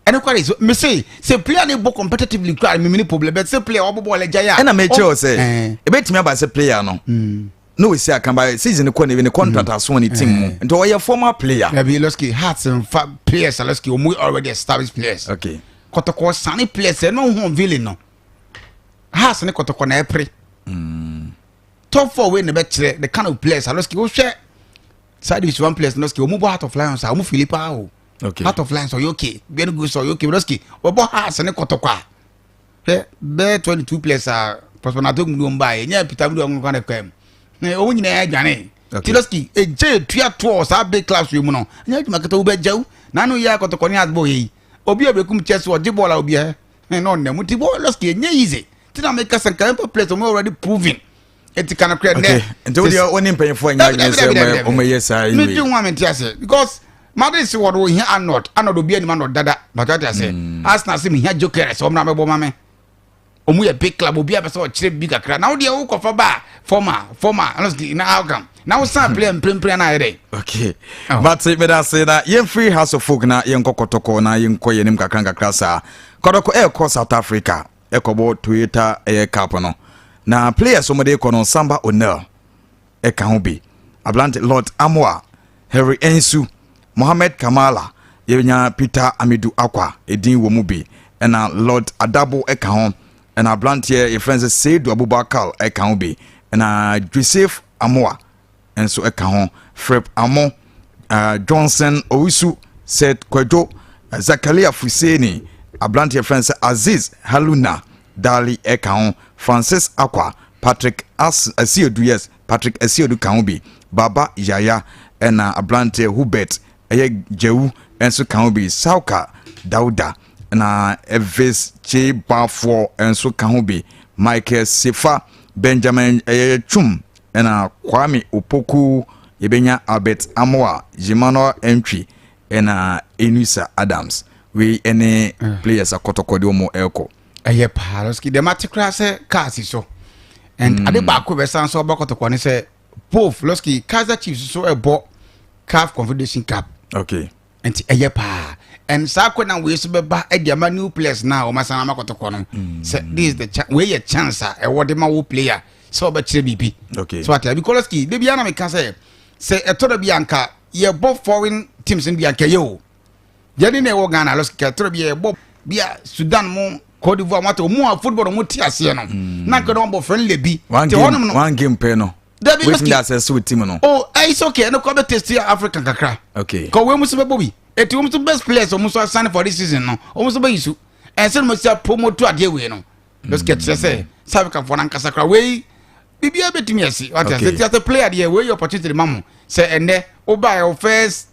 eno kwari is me say player ne bo competitively kwari me mini problem but say player obobo le jaya na me che say e betimi aba say player no no we say akan ba season ko ne contract aso ni team mu nto we ye former player ya be Loski hearts and players Loski o mu already established players okay Kotoko Sunny players no home villain no hearts ne Kotoko na epre top 4 we ne be kire the kind of players Loski wo hwe side is one players Loski o mu bo Heart of Lions o mu Philippa o okay Heart of Lions o okay be no go so okay Loski wo bo hearts ne Kotoko a be 22 players are prospernato mu mba e nya Peter mu kwa na kwam o nyina ya dwane Loski e je tua to sa big class we mu no nya djuma kata wo be jaw na no ya Kotoko ni adbo yi obi obekum chess o jibola obi no ne muti bo Loski nya easy tina make us can place o already proven it can create okay nto dia oni mpanyefo anya nya se o me yes ai me do want me tiase because Madrid si what we here are not obi ani man dada but what I say Arsenal say me here joker so na me bo mame omu ye big club obi abese o kire big akra now dia wo kofa ba former honestly na outcome now some play play na here okay but me da say na yen free house of folk na yen Kotoko na yen ko yenim kakra sa Kotoko e ko South Africa e ko bo Toyota e cup no na players omode kono Samba O'Neil eka ho bi Ablante Lord Amoa Harry Ensu Mohamed Kamala yenya Peter Amidu Akwa edin wo mu bi na Lord Adabo eka ho na Ablante ye friends Seidu Abubakar eka ho bi na Joseph Amoa enso eka ho Frep Amo Johnson Owusu Seth Kwadwo Zakaria Fuseni Ablante friends Aziz Haluna Dali eka ho Francis Akwa Patrick Asiodu yes Patrick Asiodu Kahubi Baba Yaya ena Ablante Hubert eye Jewu enso Kahubi Sauka Dauda na Evis Chebafo enso Kahubi Michael Sefa Benjamin Chum ena Kwame Opoku yebenya Albert Amoa Jimano Entry ena Enusa Adams we any players akotoko de omo elko eye Paroski the matikra se kasi so and ade ba ko be san so bakotoko ne se both Loski Kaizer Chiefs so ebo CAF Confederation Cup okay and eye pa and sako na we so be ba e dia new players now o masana makotoko no say this is the we ye chance e wode ma wo player so be kire bibi okay so at because Loski de bia na me kan say etodo bia nka ye bo foreign teams in bia nka ye o jadi na wo Ghana Loski etodo bia ye bo bia Sudan mo Côte d'Ivoire mato mo football mo ti ase no na nka no bo friendly bi one game pay no waiting that says so team no oh it's okay no come test African kakra okay ko we muso be bobi eti we muso best players o muso sign for this season no o muso be yisu and say mo sia promote to ade we no let's get say African for nankasa kra we bibia betimi asi what is the player there we opportunity mamu say ene o buy your first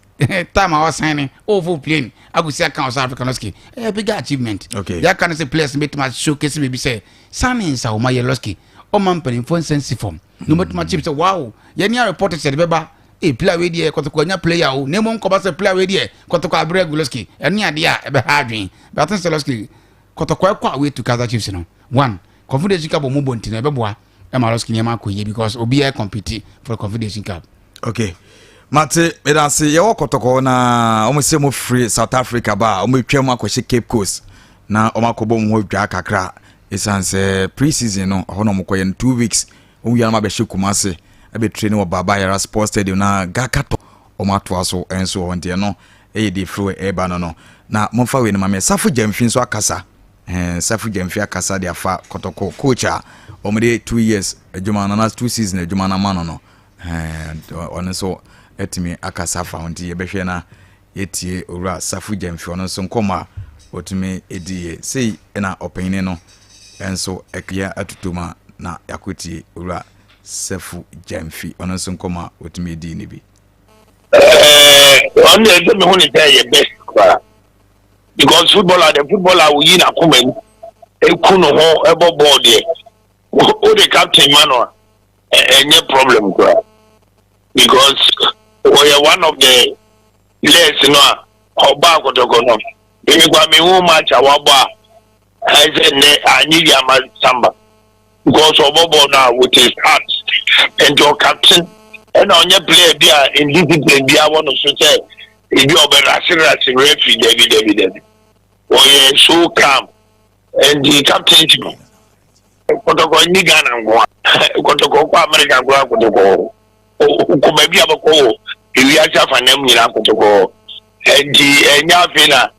time I was signing over playing I go see account South African Loski a big achievement okay ya can say players make my showcase maybe say signing sa o my Loski o man pen for sense form no matter my chips wow ya near report said beba e player we there kotoko nya player o name ko ba say player we there kotoko abre Loski eni ade a e be hardwin but I think Loski kotoko kwa we to Kaizer Chiefs no one Confederation Cup mo bonti na be boa e ma Loski nyama ko ye because obi e compete for Confederation Cup okay Mate medase ye wokotoko na omse mo free South Africa ba omwetwa mu akohye Cape Coast na omakobo mu hodwa kakra esanse pre-season no hono mokoye 2 weeks omuya na mabehye Kumase abe train wo Baba Yara Sports Stadium na gakato omato aso enso honde no di free eba no na momfa we ni mame Safu Jamfi so akasa Safu Jamfi akasa de afa Kotoko coach a omde 2 years adwuma na 2 season adwuma na mano no ono so etimi akasa founti yebehwe na yetie owura Safu Jamfi ono so nkoma otimi edie sei na opene no enso ekya atutuma na yakotie owura Safu Jamfi ono so nkoma otimi edie ni bi on the me honi say best because the footballer we na come ekuno ho ebo board there o the captain mano any problem because we are one of the players no oba Kotoko no we gwa me who match awaba I said ne anyi ama Samba because obobo now with his heart and your captain and on your player there in discipline there want to say if you are racing referee David we so calm and the captain Kotoko ni Ghana ngwa Kotoko kwa America ngwa Kotoko ko ba bia bako ewi acha fanem nyina Kotoko endi enya fina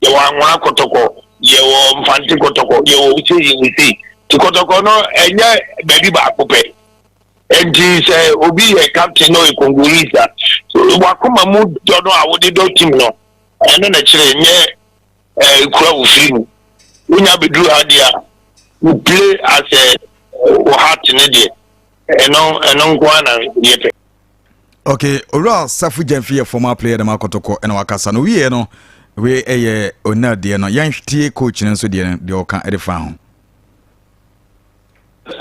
ye wanwa Kotoko ye wo mfanti Kotoko ye wo uchi Kotoko no enya baby ba kope endi se obi ye captain no ikongurisa wakoma mu do no awode do team no ene na kire nye kura ufiri unya bedru adia we play as a heart in the eno kwana yepe okay ora Safu Jamfi former player dem Kotoko ena wakasa no wie no we eye O'Neil de no yanhwie coach nso de oka edefa ho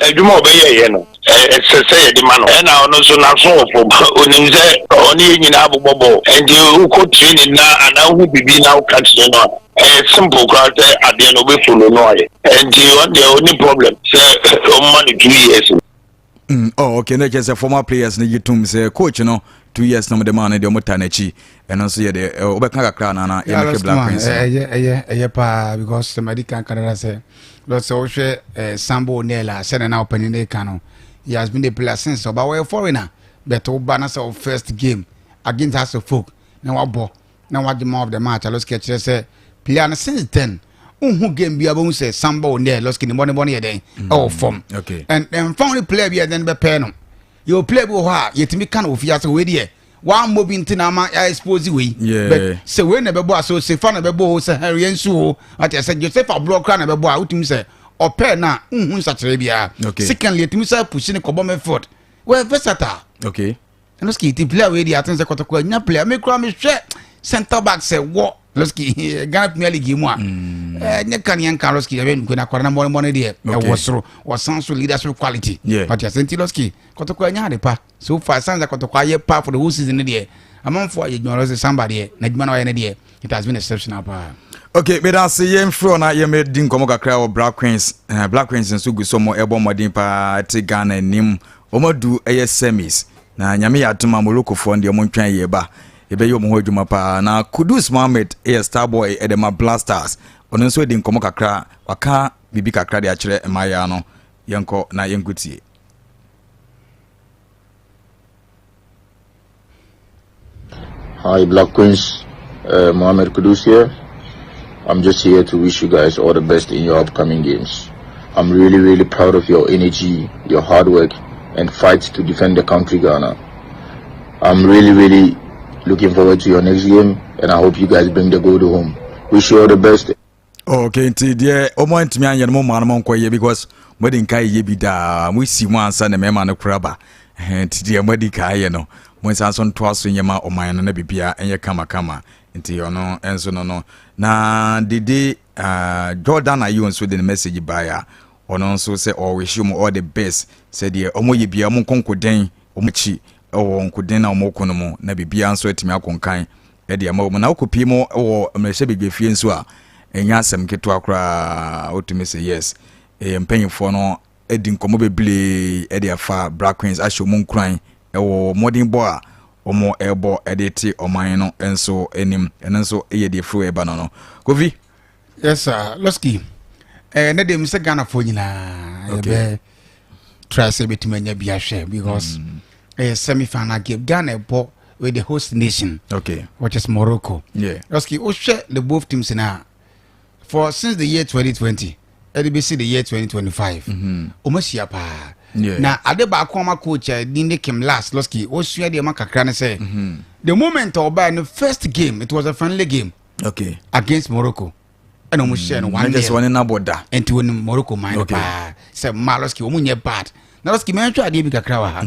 eduma obeye no say the man na ono so na so for onimze oni nyina abobobo and you ko training na ana hu bibi na catch no simple crowd ade no be follow no and the only problem say money 2 years oh okay no just former players na yitum say coach no 2 years no the man de omota na chi eno so ye de obeka kakra na ye make Black Queens pa because somebody can say let's say Sambo Nela said na opening the canon he has been the player since so but we foreigner but Obana of first game against us folk na wabo na what the more of the match let's catch say player since then who game be able say Sambo Nela let's get the money then oh form okay and finally player be then be pay no you play bo ha yetimi kan ofia so we there one mobi ntina ma ya expose we but say we na bebo so say fa na bebo say Harry Ensu at say Joseph block na bebo a utimi say ope na hu sachire bia secondly yetimi say push ni kobo method we versatile okay and let's keep player we there atense Kotoko nya player me kura me hwe center back say what let's keep Ghana Premier League mu a nya kan yan kan let's keep even go na kwara na money there was sans leadership quality but asante let's keep Kotoko nya de pa so far sans Kotoko aye pa for the whole season there among for you know somebody na djuma na there it has been exceptional pa okay but as yem fro na yem din komo kakra o Black Queens nso gu so mo ebo modin pa te Ghana nim omadu eye semis na nyame ya tuma Morocco fo ndi mo ntwan ye ba ebe yo mo hodwuma pa na Kudus Mohammed star boy edema Blasters ono nso din komo kakra waka bibi kakra de akire emaya no yenko na yenkutie. Hi Black Queens, Mohammed Kudus here. I'm just here to wish you guys all the best in your upcoming games. I'm really proud of your energy, your hard work and fight to defend the country Ghana. I'm really looking forward to your next game and I hope you guys bring the gold home. Wish you all the best. Okay, dear, omo ntimi anya no man mo nkoye because modi nkai ye bi da mo si mo ansa na mema no kraba. Dear modi kai no. Mo nsa so nto aso nyema oman no na bibia enye kama nti ono enso no na dede Jordan ayu nso de message baya ono nso say oh wish you all the best said ye omo ye bia mo konkoden omo chi o nkoden na omo kono mo na bibia nso atimi akonkan e de ma na okopi mo o mrehye bebefie nso a enya asem keto akra otumi say yes mpanyimfo no edi nkomo bebile e de afa Black Queens asho mo nkran ewo modern boy a omo ebo editi oman no enso enim enso eye de fru eba no Kofi. Yes sir Loski na dem se Ghana fo nyina ebe try say betimanya bia hwe because semi-final game Ghana ebo with the host nation which is Morocco. Loski o hwe the both teams na for since the year 2020 LBC the year 2025 omashia pa na ade ba akoma coach Dinde Kim last Loski o sua de makakra ne say the moment oba in the first game it was a friendly game against Morocco and omo share no one just one na border and to Morocco mind pa say Maloski omo nye bad na Loski me twa ade bi kakra wa ha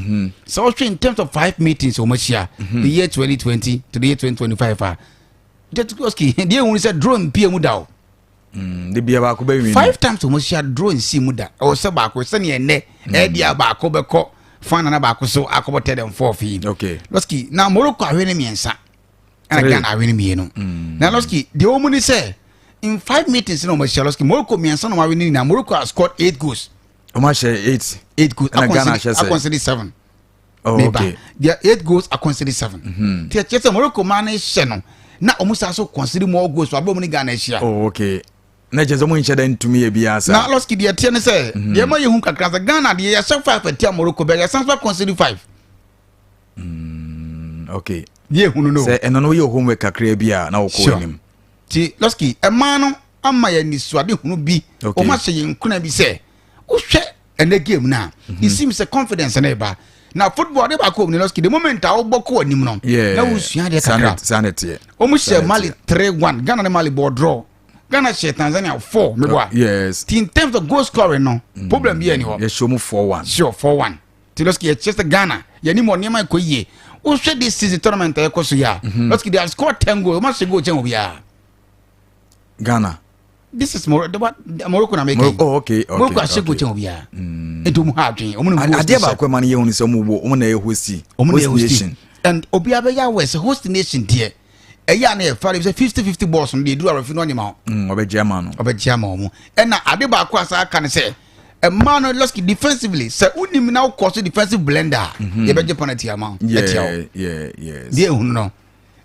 so in terms of 5 meetings omo share the year 2020 to the year 2025 Loski the one said drone pie mu daw the bia ba ko be win 5 times almost share drone si muda o se ba ko se ne ene e dia ba ko be ko fan na ba ko so akobote dem 4 fi Loski na Morocco ahwene miensa ana Ghana ahwene mienu na Loski the omuni say in 5 meetings no share Loski Morocco miensa no ahwene na Morocco has scored 8 goals o ma share 8 goals and Ghana share 7 okay there 8 goals are considered 7 tie chese Morocco man share no na omusa so consider more goals wa bomu ni Ghana share okay na jezo mo nche den tumi e bia sa na Loski de tie ne say de ma yehu kakra sa Ghana de ya 5 tia Morocco be ya sans consider 5 okay yehu no say eno no ye homework kakra bia na wo ko nim ti Loski e ma no ama ya ni suade hunu bi o ma hye nkuna bi say wo hwe ene game na it seems a confidence na ba na football de ba ko ni Loski the moment a wo boko anim no na wo sua de kakra sanity o mu hye Mali 3-1 Ghana ne Mali ball draw Ghana share Tanzania 4 me boy yes in terms of goal scoring no problem be any ho ye show mu 4-1 sure 4-1 ti Loski e chese Ghana ye ni mo niam ko yie o hwe this season tournament e ko so ya Loski they have scored 10 goals must go chen obia Ghana this is Morocco na make okay Morocco share go chen obia edu mu ha dwen o mu no ade ba kwa man ye hunu se mu bo o mu na ye hosti nation and obia be ya west host nation there eya na e fare say 50-50 balls no dey do arafi no nyama obejiama no mu e na ade ba kwa asa aka ne say a man Loski defensively say unim now cause defensive blender ye be penalty amount yes dey no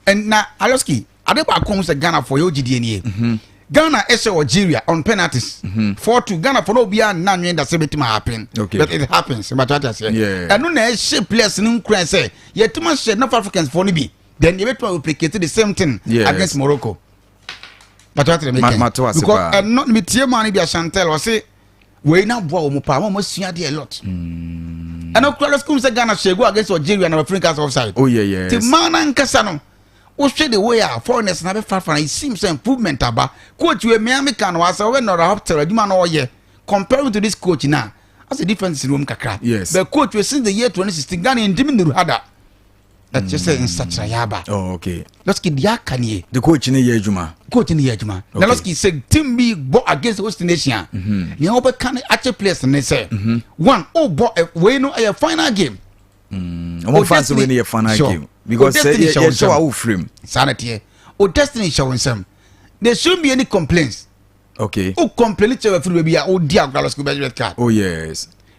and na Aloski adeba kom say Ghana for your GD nie Ghana is Algeria on penalties 4-2 Ghana for no bia na nwen that say betima happen but it happens but what I say and no na shape players no kran say ye tuma share North Africans for no be then you better replicate the same thing against Morocco but what I make because not me tie man be Asante or say we na boa mo pa mo sua dey a lot and no Carlos come say Ghana share go against Algeria na Africans offside the man ankasa no o share the way foreigners na be far it seems improvement aba coach we me American was we no hotel aduma na oye comparing to this coach now as a difference in room kakra but coach we since the year 2016 Ghana indimi no hada that just say in such a yaba let's get the akanie the coach in the ejuma now let's get say team be go against host nation ni oba can actually place and they say one we know a final game fans win a final game because you show our frame sanity or destiny showing some there shouldn't be any complaints who complain to every baby or dear Carlos red card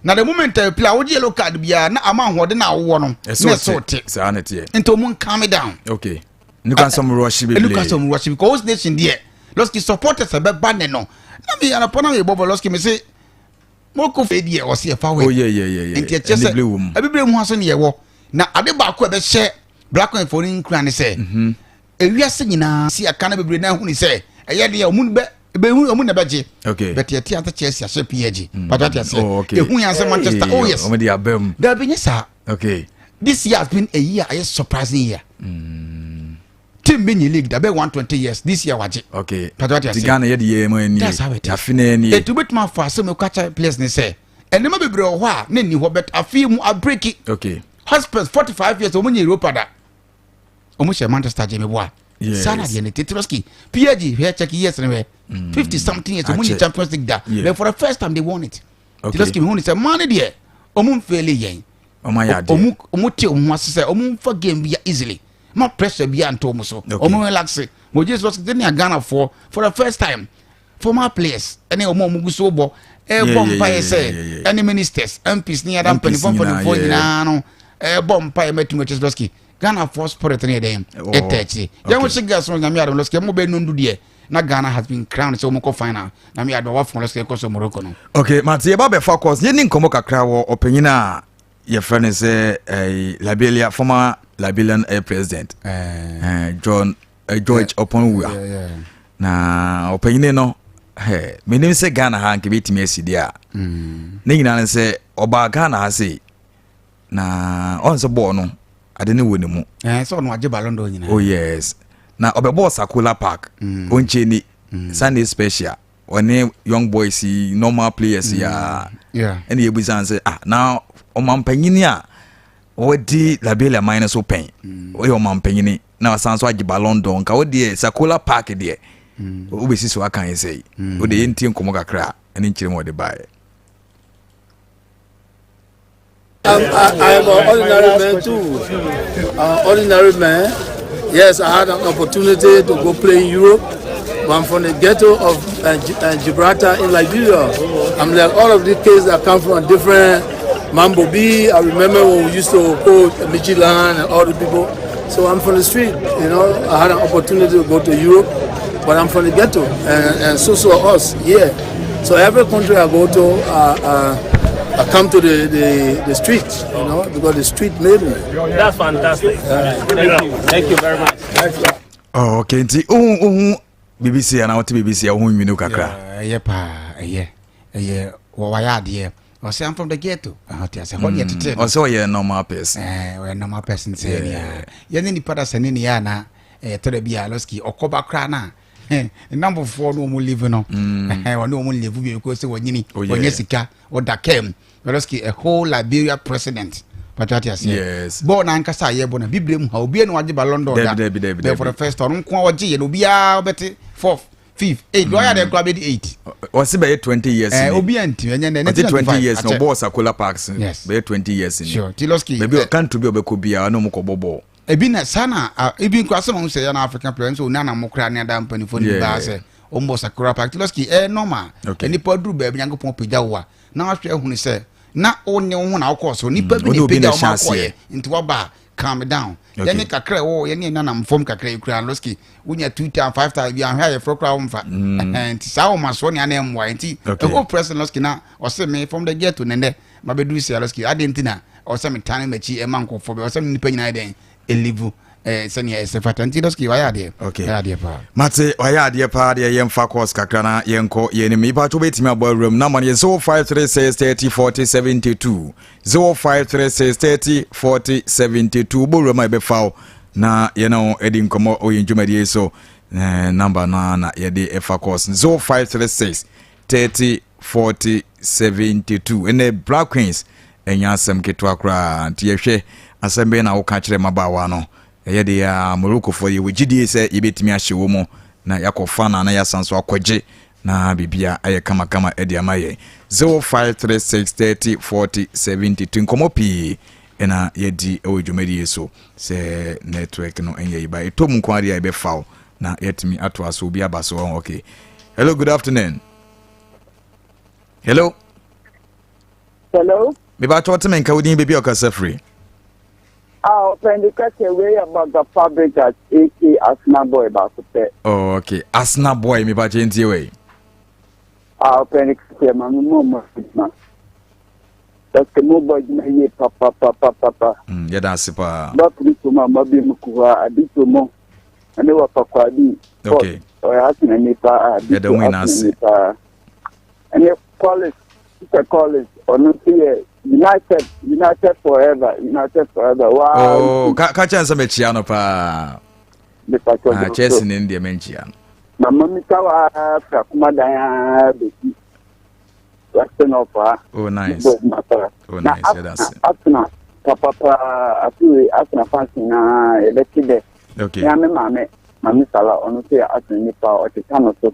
now the moment I play what yellow card be na amount what na one sanity into moon calm it down look at some rush because nation there Loski supporters a bad no na me an upon me bobo Loski me say moko fedie o se fa we enti chese abibire mu aso ne ye wo na ade ba ko be hye black and foreign kran ne say ewiase nyina si aka na bibire na hu ni say eye de omun be hu omun na beje but ye tia ta Chelsea ase PG but what you say ehu yan say Manchester yes o me dia bam da be nyesa this year has been a year a surprising year team mini league da be 120 years this year waje but what you say Ghana ye de mo ani afina ni to bit man for asem catch place ni say ene ma bebre ho a na ni ho bet afi mu a break it husband 45 years omunye Europa da omu she Manchester je me boa sana de ne Tetroski PG here check years ne 50 something years omunye Champions League da but for the first time they won it Tetroski me hu ni say man de omu fail yen omu te omu asese omu for game be easily more pressure be anto omu so omu relax mo Jesus dey na Ghana for the first time former players ene omu guso bo bomb pa say any ministers MPs ni adam penifon for the phone na no bomb pa metu Tetroski Ghana for sport ne dem etechi ya wo shiga so nyame adam Tetroski mo be nundu de na Ghana has been crowned so mo ko final na me adwa for Tetroski ko so Morocco no Mate ba be focus ye ni nkomo kakra wo opanyina your friend is Liberia, former Liberian president, George Oponwa. Na opinion no, me name say Ghana ha nke betimi asidia. Ne nyina say oba Ghana ha say na on so ball no ade ne woni mu. So no age ballon d'or nyina. Oh yes. Na obebo Sakula Park, onche ni Sunday special. One young boys normal players and the Ebusan say now Omampanyini a odi Liberia minus open we Omampanyini na wasan so agi ballon d'or nka odi Sakula Park de obesi so aka yen say odi enti nkomo kakra eni nkire mo de bae I am an ordinary man too. Ordinary man. Yes, I had an opportunity to go play in Europe. I'm from the ghetto of Gibraltar in Liberia. I'm like all of these kids that come from different Mambo B. I remember when we used to coach Michilan and all the people. So I'm from the street, you know. I had an opportunity to go to Europe, but I'm from the ghetto, and so us here. So every country I go to, I come to the street, you know, because the street made me. That's fantastic. Thank you very much. Oh, okay. BBC and out BBC who kakra. Yeah. Why I say I'm from the ghetto. I say what you to also a normal person. We're normal person say yeah. Ni pada senini ya na to the bia loski okoba kra na. Number 4 no mo live no. No mo live because say wonyini onye sika or da kem. Loski a whole Liberia president. But what you say? Yes. Born and Kasa Yebona, Biblium, how be no Ajiba London. There for the first time, Kwaji, and Ubia, Betty, 4th, 5th, 8th. Why are they grabbing 8? Was it 20 years? Obianti, and then 20 years, no boss, Akula Parks. Yes, be 20 years. Sure, Tiloski. Maybe I can't to be a Bekubia, no Mokobo. Ebina Sana, Ebin Kwasan say an African player, so Nana Mokrania Dampany for the Bass, almost a crap. Tiloski, normal. Okay, any Podru, baby, Yango Pompidawa. na ahwe ehunu se na onye ho na akọ so nipa bi ne pega o makoye nti waba calm down then kakra wo ye ne nanam fom kakra ikura loski unya 2 time 5 time bi ahwe ye frokra wo mfa nti sa wo maso ne ana emwa nti e go president loski na o se me from the ghetto nende mabedu sia loski adentina o se me tane machi e manko fo be o se nipa nyina den elivu senior sefatanti doski waya de waya de pa mate waya de pa de yemfa course kakra na yenko yeni mi pa to betimi abo room na money 0536304072 0536304072 bo room be foul na ye no edi nkomo oyinjumadi so number na ye de efa course 0536304072 ene Black Queens enya asem ketwa kra ntiyehwe asembe na wo ka kire mabawa no yede ya Morocco for you gidi se yebetimi ahyewo mu na yakofa na yasanso akwaje na bibia aye kama edi amaye 0536304072 nkomo pi ena yedi ewedwumadi yeso se network no enye yiba etom nkwari ya be foul na yetimi ato aso obi abaso okay. Hello, good afternoon. Hello me ba to temen ka wodi bebi okasa free. Friend, you catch away about the fabric at AK Asna Boy about to say. Oh, okay. Asna Boy, me ba change away. Friend, you catch my mom. That's the mobile me papa. Yeah, that's pa. But this woman mabi mukua adito mo. And they were papa di. Okay. Or asking any pa. Yeah, the winners. And you call it or not here. United forever. Wow. Oh, catch us some chiano pa. Chess in India menchian. Mamma Kawa Kumada Western offer. Oh, nice. Oh, nice. That's it. Asna, Papa, Asna Fasina, elected. Okay. Mammy Sala, on the Asna Nipa or the Tanoso.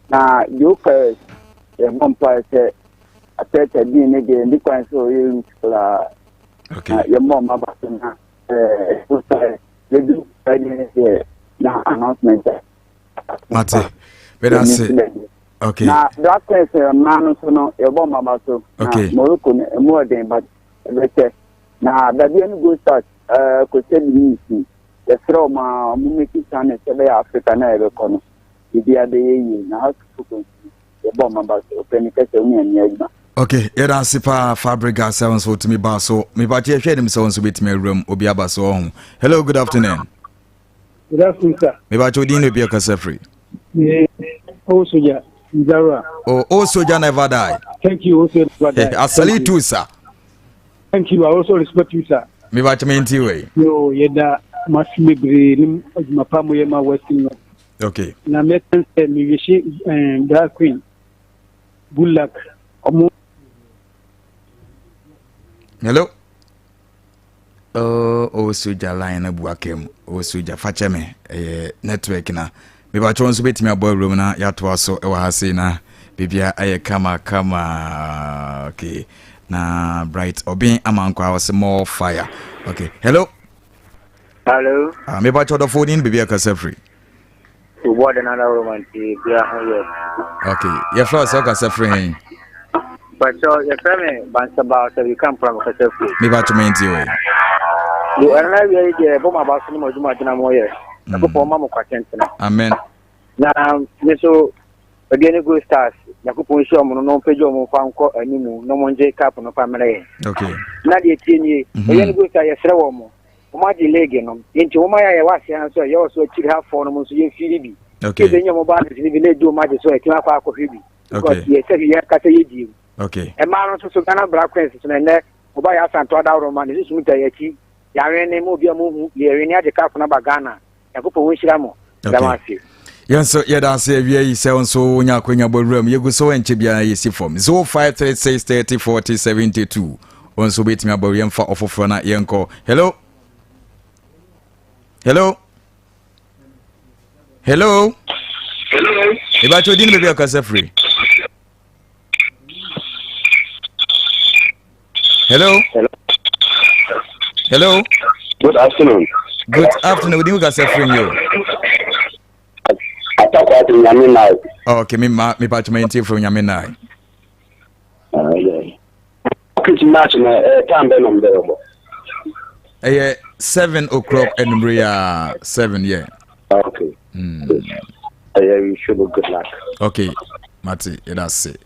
Now, you first, a vampire said. I said again, the kind so you okay. Your mom about they do now announcement. Mate, but I say okay. Now that question, man, so no, your mom about so okay. Morocco more than but now that didn't go start could tell me the throw my making channel Africa never corner. If you are the now your bomb about open question. Okay, era sipa Fabrica 7 so to me ba so me ba tie hwe dem so nso betime room obi aba so ho. Hello, good afternoon. Good afternoon, sir. Me ba chodin obi akasa free. Oh soja Nzara. Oh soja never die. Thank you, also never die. I salute you, sir. Thank you. I also respect you, sir. Me ba chimenti we. Yo yeda masime bre nim mapamo yema western. Okay. Na meten se mi wishi Black Queen. Good luck. Hello. Oh soja line na buakem. Oh soja fache me network na. Me ba chonso betimi abo room na yato aso e wa hase na bibia aye kama okay. Na bright obin amankwa was more fire. Okay. Hello. Me ba chodo phone in bibia kasa free. To board another room bia here. Okay. Your floor so kasa free. But so your family bands about you come from kasa free. Me ba chomenti we. You are not really the bomb about some more juma moye. Ko po mama kwa tentena. Amen. Na so again go stars. Yakupon show mo no pejo mo fa nko animu no mo nje cap no family. Okay. Na de tienye. Again go stars yesre wo mo. Oma di lege no. Enti wo ma ya wase an so ye so chiri ha fo no mo so ye firi bi. Okay. Ke denye mo ba de ni village o ma de so e ti akwa akwa bi. Okay. Ye se ye kata ye di. Okay. E ma no so Ghana Black Queens so ne oba ya santo adawro ma ne so muta ye ti. Ya wen ne mo bia mo hu ye wen ya de cap na ba Ghana. Yakupon wo hira mo. Okay. Yenso yeda se wie yi se onso nya kwanya borum yegu so enche bia yesi form 0536304072 onso betimi aboru yemfa ofoforo na yenko. Hello. Hello. Eba chodin bebia kasa free. Hello. Good afternoon. Good afternoon. We kasa free you. Okay, me patch my team from Yaminai. Yeah. Which match time be no mberemo. 7 o'clock and we are 7 yeah. Okay. You should be good luck. Okay, Mati, that's it.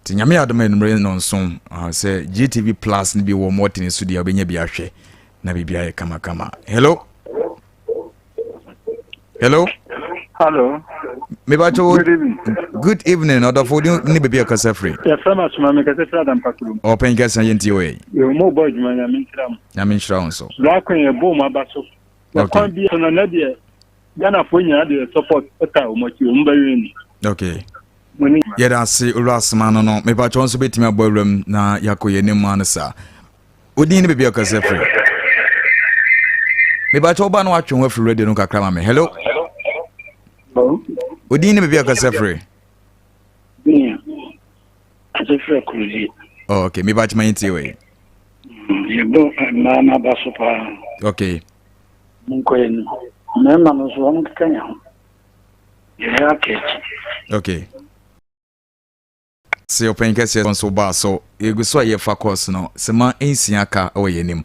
Tinyame adama enumre no nso say GTV Plus ni bi wo mo tini so dia obenye bi ahwe na bibia ye kama. Hello. Hello. Me ba cho good evening order for ni bibia kasa free. Ya fama suma me kasa free adam pakuru. Open kasa yenti we. Yo mo boy juma nyame nshira so. Lo akwen ye bo mo abaso. Ya kon bi so na dia Ghana for nya dey support ota o mo ti o mba weni. Okay. Yeda si urasma no me ba cho nso betimi abawram na yakoye ne mu ansa. Odi ni bibia kasa free. Me ba cho ba no atwe ho free radio no kakra ma me. Hello. Odi ni bibia kasa free. Yeah. Kasa free kuzi. Oh, okay, me ba chima yenti we. Yebo na baso pa. Okay. Munko yen. Mema no so am kanya. Yeah, okay. Se open kase so ba so egu so ye fa course no se ma ensia ka o ye nim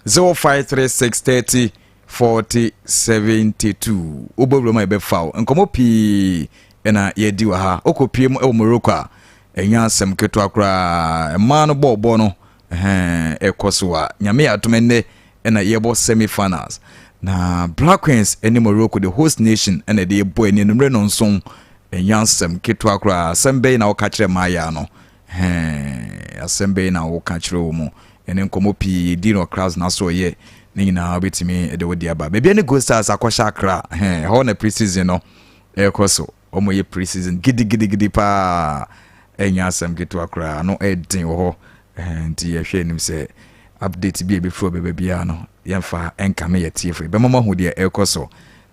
0536304072 obobro ma be fawo nkomo pi na ye di wa ha okopie mu e Morocco a enya asem keto akra ma no bobo no ekoso a nyame atomenne na ye bo semi finals na Black Queens eni Morocco the host nation na de boy eni numre no nson enyansem keto akra sembe na woka kire maya no asembe na woka kire wo mu ene nkomo pi di no crowds na so ye ni na obetimi de wodi aba bebia ne go stars akosha akra ho na preseason no ekoso omo ye preseason gidi pa enyansem keto akra no edin wo nti ye hwe nim se update bi before bebia no yemfa enkame ye tie free be mama hu de ekoso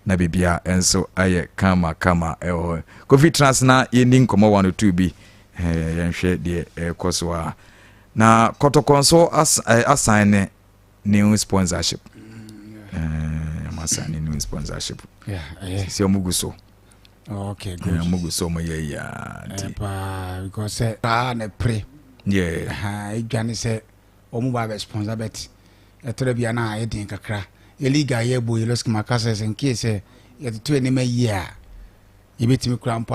na bibia enso aye kama Kofi Trans na yenin komo 102 bi yenhwe de ekoso a na KOTOKO so assign new sponsorship masani new sponsorship si omuguso okay good omuguso mo ye ya because na pre igane se omu ba sponsor bet etore bia na edin kakra Eliga ye boy losk makasa en kese ye to enema ye a ye betimi kura mpo